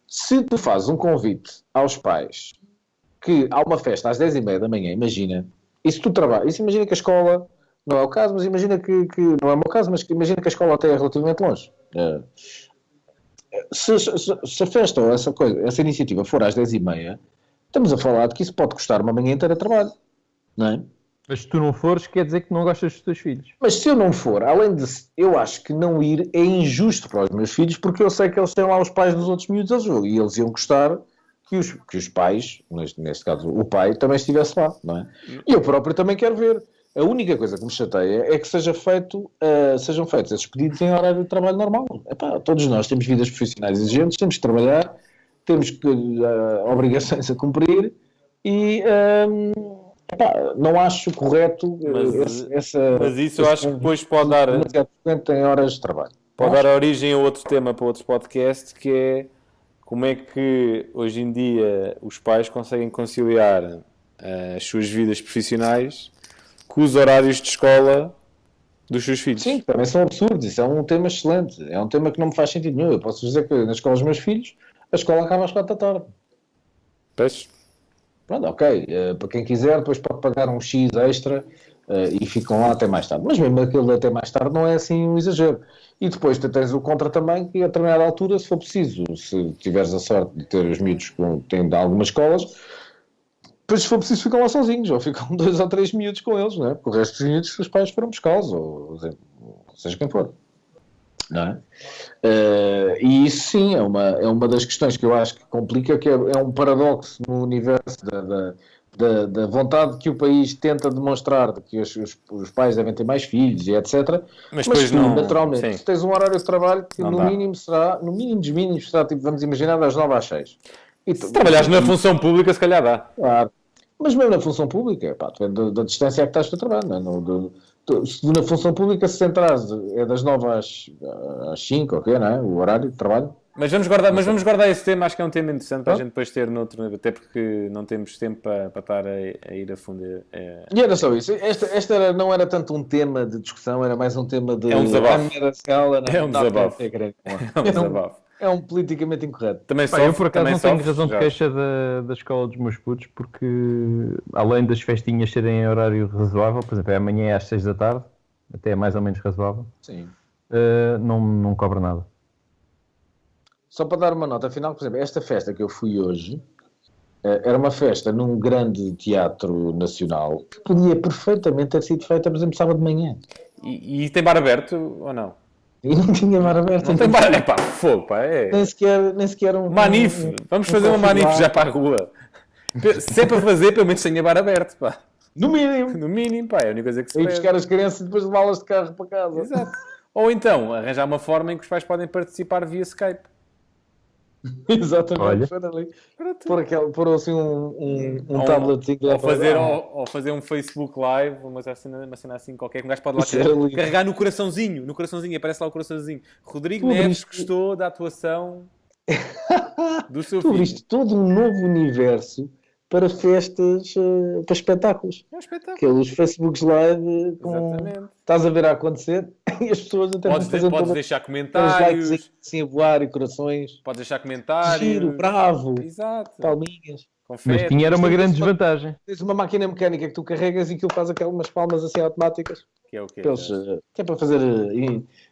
se tu fazes um convite aos pais que há uma festa às 10h30 da manhã, imagina, e se tu trabalhas, isso imagina que a escola... Não é o caso, mas imagina que não é o meu caso, mas imagina que a escola até é relativamente longe. Se a festa ou essa iniciativa for às 10h30, estamos a falar de que isso pode custar uma manhã inteira de trabalho, não é? Mas se tu não fores, quer dizer que não gostas dos teus filhos. Mas se eu não for, além de... Eu acho que não ir é injusto para os meus filhos, porque eu sei que eles têm lá os pais dos outros miúdos e eles iam gostar que os pais, neste caso o pai, também estivesse lá, não é? E eu próprio também quero ver. A única coisa que me chateia é que sejam feitos esses pedidos em horário de trabalho normal. Epá, todos nós temos vidas profissionais exigentes, temos que trabalhar, temos obrigações a cumprir e não acho correto mas isso eu acho que depois pode dar em horas de trabalho. Pode dar origem a outro tema para outros podcasts, que é como é que hoje em dia os pais conseguem conciliar as suas vidas profissionais com os horários de escola dos seus filhos. Sim, também são absurdos. Isso é um tema excelente. É um tema que não me faz sentido nenhum. Eu posso dizer que na escola dos meus filhos, a escola acaba às 4 da tarde. Pois. Pronto, ok. Para quem quiser, depois pode pagar um X extra e ficam lá até mais tarde. Mas mesmo aquele até mais tarde não é assim um exagero. E depois tu tens o contra também, que a determinada altura, se for preciso, se tiveres a sorte de ter os miúdos que têm de algumas escolas, depois se for preciso ficam lá sozinhos, ou ficam 2 ou 3 miúdos com eles, não é? Porque o resto dos miúdos os pais foram buscá-los, ou seja quem for. Não é? E isso sim é uma das questões que eu acho que complica, que é um paradoxo no universo da vontade que o país tenta demonstrar de que os pais devem ter mais filhos e etc. Mas tu, depois não... naturalmente, Sim. tens um horário de trabalho que Não no dá. mínimo dos mínimos será, tipo, vamos imaginar, das 9 às 6. E Se trabalhares na função pública, se calhar dá. Claro. Mas mesmo na função pública, pá, depende da distância a que estás para o trabalho. Não é? Se na função pública, se entrares, é das 9 às 5, ok, não é? O horário de trabalho. Mas vamos guardar esse tema, acho que é um tema interessante para a gente depois ter noutro, até porque não temos tempo para estar a ir a fundo. E era só isso. Esta não era tanto um tema de discussão, era mais um tema de... É um desabafo. É um desabafo. É um desabafo. É um politicamente incorreto. Também Pá, eu por acaso também não tenho sofres, razão de já. queixa da escola dos meus putos, porque além das festinhas serem em horário razoável, por exemplo, é amanhã às 6 da tarde, até é mais ou menos razoável, Sim. não cobra nada. Só para dar uma nota final, por exemplo, esta festa que eu fui hoje era uma festa num grande teatro nacional que podia perfeitamente ter sido feita, por exemplo, sábado de manhã. E tem bar aberto ou não? E não tinha mar aberto. Não tem bar. É pá, fogo, pá, é. Nem sequer um... Manif! Vamos fazer uma manif já para a rua. Se é para fazer, pelo menos tenha bar aberto, pá. No mínimo. No mínimo, pá, é a única coisa que se E pede. buscar as crianças e depois levá-las de carro para casa. Exato. Ou então, arranjar uma forma em que os pais podem participar via Skype. Exatamente. Olha. Foi ali. Pôr assim um tabletzinho lá Ou fazer um Facebook Live, uma cena assim qualquer, que um gajo pode lá Isso era lindo. carregar no coraçãozinho, aparece lá o coraçãozinzinho. Rodrigo Tu Neves abriste- gostou da atuação do seu Tu filho. abriste todo um novo universo para festas, para espetáculos. É um espetáculo. Aqueles Facebooks Live com... Exatamente. Estás a ver a acontecer e as pessoas até Podes, vão fazer podes todas deixar aqueles comentários, likes assim a voar e corações. podes deixar comentários. Giro, bravo, Exato. palminhas. Mas Confere. tinha era uma Mas grande tens uma- desvantagem. Tens uma máquina mecânica que tu carregas e aquilo faz aquelas palmas assim automáticas. Que é o quê? Para eles, que é para fazer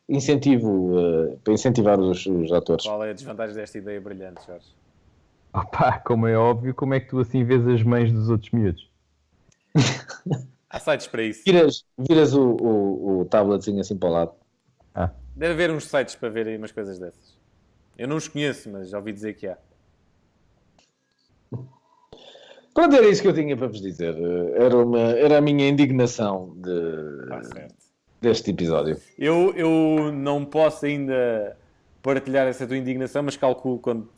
incentivo, para incentivar os atores. Qual é a desvantagem desta ideia brilhante, Jorge? Opá, como é óbvio, como é que tu assim vês as mães dos outros miúdos? Há sites para isso. Viras o tabletzinho assim para o lado. Deve haver uns sites para ver aí umas coisas dessas. Eu não os conheço, mas já ouvi dizer que há. Pronto, era isso que eu tinha para vos dizer. Era a minha indignação Certo. deste episódio. Eu não posso ainda partilhar essa tua indignação, mas calculo quando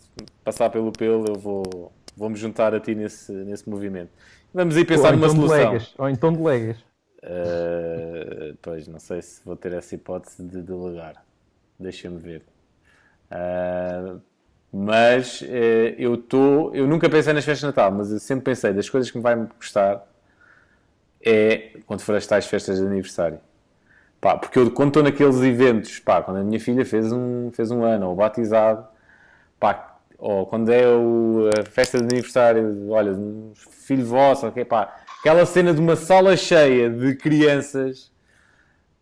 passar pelo pelo eu vou-me juntar a ti nesse movimento. Vamos aí pensar numa solução. Ou então delegas. Pois, não sei se vou ter essa hipótese de delegar. Deixa-me ver. Mas eu nunca pensei nas festas de Natal, mas eu sempre pensei das coisas que me vai-me gostar é quando for as tais festas de aniversário. Pá, porque eu quando estou naqueles eventos, pá, quando a minha filha fez um ano, ou batizado, pá, ou quando é a festa de aniversário, olha, um filho vosso, okay, pá, aquela cena de uma sala cheia de crianças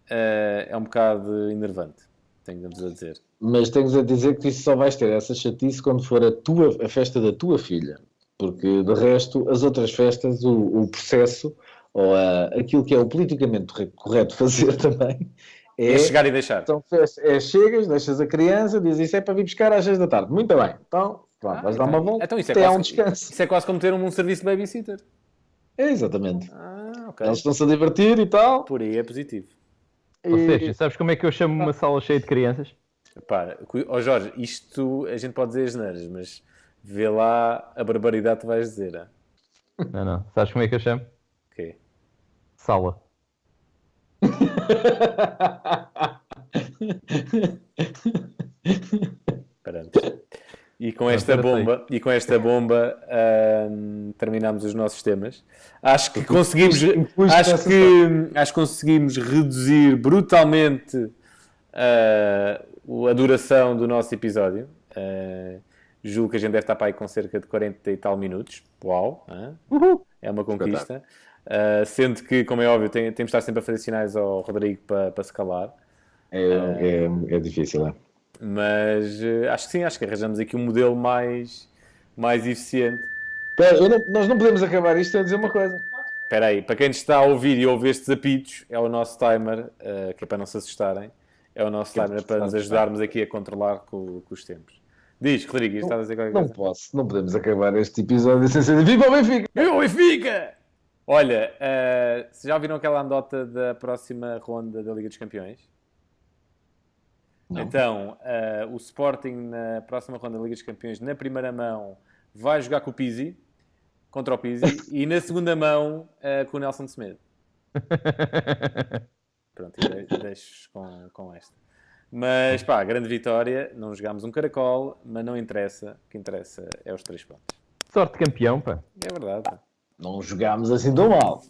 é um bocado enervante, tenho-vos a dizer. Mas tens a dizer que isso só vais ter essa chatice quando for a festa da tua filha. Porque, de resto, as outras festas, o processo, ou aquilo que é o politicamente correto fazer também, É chegar e deixar. Então, chegas, deixas a criança, dizes isso é para vir buscar às 6 da tarde. Muito bem. Então, pronto, vais dar uma volta, Então isso é até há quase, um descanso. isso é quase como ter um serviço de babysitter. É, exatamente. Ok. Eles estão-se a divertir e tal. Por aí é positivo. Ou seja, sabes como é que eu chamo uma sala cheia de crianças? Repara, Jorge, isto a gente pode dizer as neiras, mas vê lá a barbaridade que tu vais dizer. Hein? Não. Sabes como é que eu chamo? Ok. Sala. Paramos. E com esta bomba, terminamos os nossos temas. Acho que conseguimos reduzir brutalmente a duração do nosso episódio. Julgo que a gente deve estar para aí com cerca de 40 e tal minutos. Uau! É uma conquista. Sendo que, como é óbvio, temos de estar sempre a fazer sinais ao Rodrigo para se calar. É difícil, é? Mas acho que sim, acho que arranjamos aqui um modelo mais eficiente. Nós não podemos acabar isto a dizer uma coisa. Espera aí, para quem nos está a ouvir e ouve estes apitos, é o nosso timer, que é para não se assustarem, é o nosso timer para nos ajudarmos aqui a controlar com os tempos. Diz, Rodrigo, estás a dizer qualquer coisa? Não podemos acabar este episódio sem ser Viva o Benfica! Viva o Benfica! Olha, vocês já ouviram aquela andota da próxima ronda da Liga dos Campeões? Não. Então, o Sporting na próxima ronda da Liga dos Campeões, na primeira mão, vai jogar com o Pizzi, contra o Pizzi, e na segunda mão com o Nelson Semedo. Pronto, e deixo com esta. Mas pá, grande vitória, não jogámos um caracol, mas não interessa, o que interessa é os 3 pontos. Sorte de campeão, pá. É verdade. Pá. Não jogámos assim tão mal.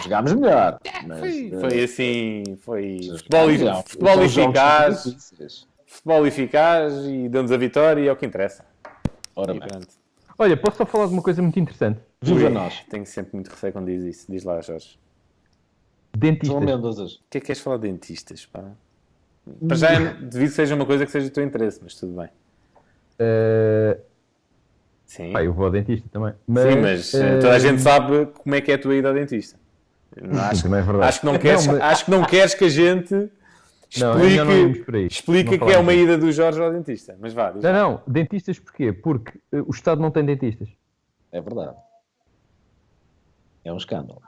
Jogámos melhor. Mas, Foi assim, foi futebol futebol eficaz. Futebol eficaz e deu-nos a vitória e é o que interessa. Ora E bem. pronto. Olha, posso só falar de uma coisa muito interessante? Viva Ui, nós. Tenho sempre muito receio quando diz isso. Diz lá, Jorge. São Dentistas. Mendozas. O que é que queres falar de dentistas, pá? Para já, devido que seja uma coisa que seja do teu interesse, mas tudo bem. Sim, Pá, eu vou ao dentista também. sim, mas toda a gente sabe como é que é a tua ida ao dentista. Acho, também é verdade. acho que não queres, Não, mas- acho que não queres que a gente Não, ainda não íamos por aí. explique Não que é uma falamos ida do Jorge ao dentista. Mas vá, diz lá. Não, dentistas porquê? Porque o Estado não tem dentistas. É verdade. É um escândalo.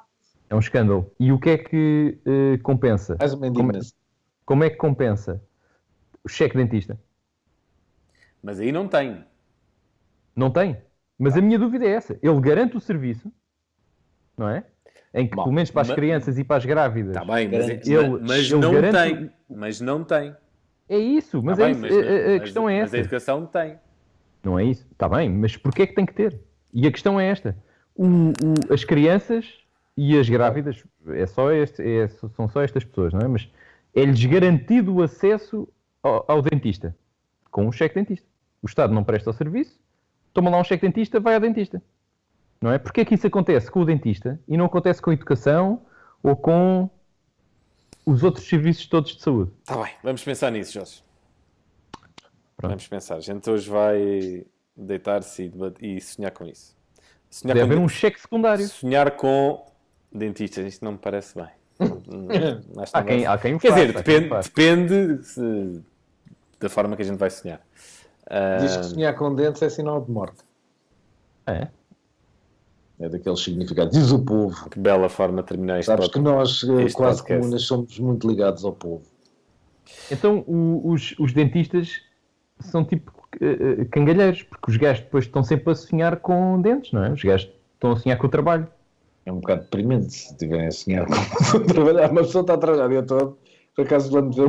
É um escândalo. E o que é que compensa? Mais uma indignação. Como é que compensa? O cheque dentista. Mas aí não tem. Não tem. Mas a minha dúvida é essa. Ele garante o serviço, não é? Em que, Bom, pelo menos para as crianças e para as grávidas. Está bem, mas, Ele não garante- tem. Mas não tem. É isso. Mas, Tá é bem, isso. mas- A mas- questão é Mas a essa. educação tem. Não é isso? Está bem, mas porquê é que tem que ter? E a questão é esta. As crianças e as grávidas, são só estas pessoas, não é? Mas é-lhes garantido o acesso ao dentista, com um cheque dentista. O Estado não presta o serviço, toma lá um cheque dentista, vai ao dentista. Não é? Porquê é que isso acontece com o dentista e não acontece com a educação ou com os outros serviços todos de saúde? Está bem, vamos pensar nisso, Jorge. Pronto. Vamos pensar. A gente hoje vai deitar-se e sonhar com isso. Sonhar Deve com, haver um cheque secundário. sonhar com dentistas, isto não me parece bem. Acho que Há não quem, vai- há quem o Quer faça, dizer, há quem o faça. depende da forma que a gente vai sonhar. Diz que sonhar com dentes é sinal de morte. É. É daqueles significados. Diz o povo. Que bela forma de terminar isto. Sabes que nós, este quase podcast. comunas, somos muito ligados ao povo. Então os dentistas são tipo cangalheiros, porque os gajos depois estão sempre a sonhar com dentes, não é? Os gajos estão a sonhar com o trabalho. É um bocado deprimente se estiverem a sonhar com trabalhar. Uma pessoa está a trabalhar o dia todo. Por acaso, quando vê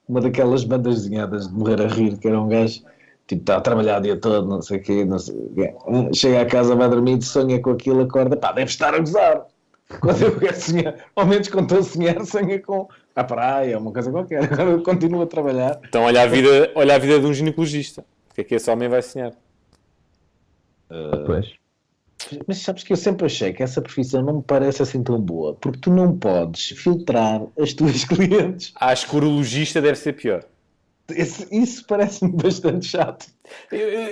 uma daquelas bandas desenhadas de morrer a rir, que era um gajo, tipo, está a trabalhar o dia todo, não sei o quê, não sei o quê. Chega à casa, vai dormir, sonha com aquilo, acorda, pá, deve estar a gozar. Quando eu quero sonhar, ao menos quando estou a sonhar, sonha com a praia, uma coisa qualquer. Agora eu continuo a trabalhar. Então olha a vida de um ginecologista. O que é que esse homem vai sonhar? Pois. Mas sabes que eu sempre achei que essa profissão não me parece assim tão boa, porque tu não podes filtrar as tuas clientes. Acho que o urologista deve ser pior. Isso parece-me bastante chato.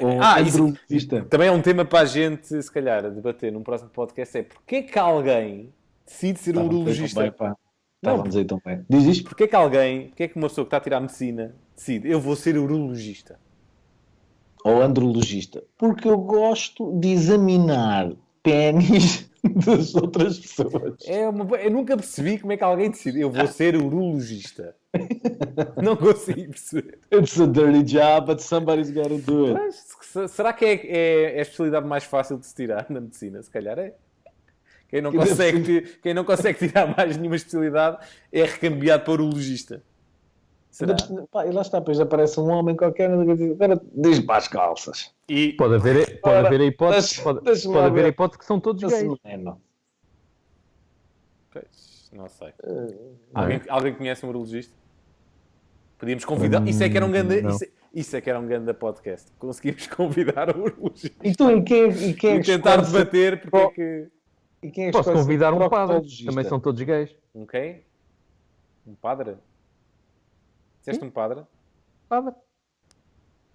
Ou Isso andrologista. também é um tema para a gente, se calhar, debater num próximo podcast. É porque é que alguém decide ser um urologista? Estávamos aí tão bem. Diz isto? Porque é que uma pessoa que está a tirar medicina decide, eu vou ser urologista? Ou andrologista? Porque eu gosto de examinar pênis das outras pessoas. Eu nunca percebi como é que alguém decide, eu vou ser urologista. Não consigo perceber. It's a dirty job, but somebody's got to do it. Mas, será que é a especialidade mais fácil de se tirar na medicina? Se calhar é. Quem não consegue tirar mais nenhuma especialidade é recambiado para urologista. Será? Pá, e lá está, depois aparece um homem qualquer, agora diz para as calças. E Pode haver a hipótese, deixa-me pode lá haver a ver. hipótese que são todos gays. pois, não sei. Não é? Alguém conhece um urologista? Podíamos convidar. Isso é que era um grande. não. Isso é que era um grande podcast. Conseguimos convidar um urologista E tu, e quem é e que tentar escolhe- debater porque é que. e quem é que Posso escolhe convidar ser um padre, proctologista? também são todos gays. Um quem? Um padre? Disseste um padre? Padre.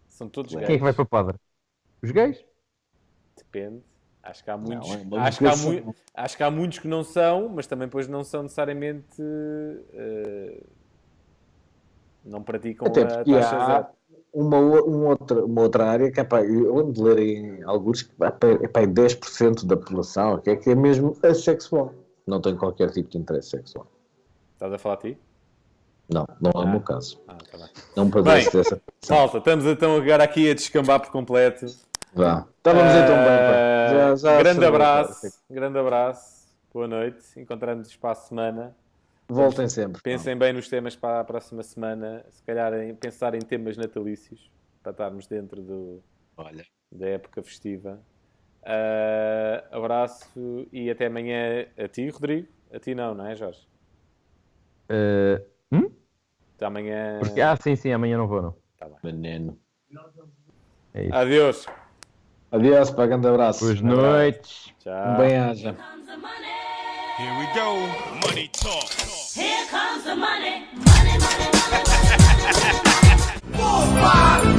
São todos Quem é gays. que vai para padre? Os gays? Depende. Acho que há muitos. Não, é uma acho, que há vocação. acho que há muitos que não são, mas também depois não são necessariamente. Não praticam Até a porque taxa há zero. uma outra área que é pá, eu ando de ler em alguns que é pá, 10% da população que é mesmo assexual. Não tem qualquer tipo de interesse sexual. Estás a falar a ti? Não é o meu caso. Tá bem. Não padece dessa. Malta, estamos então agora aqui a descambar por completo. Vá. Estávamos então bem, pá. Já grande sabia, abraço, pá. grande abraço. Boa noite. Encontramos para a semana. Voltem sempre. pá. Pensem bem nos temas para a próxima semana. Se calhar pensar em temas natalícios para estarmos dentro Olha. da época festiva. Abraço e até amanhã a ti, Rodrigo. A ti não é, Jorge? Até amanhã. Sim, amanhã não vou, não. Veneno. É isso. Adeus. Adeus, pá. Grande abraço. Boas noites. Tchau. Bem-aja. Comes the money. Here we go. Money talk. Here comes the money. Money, money, money, money, money. Opa!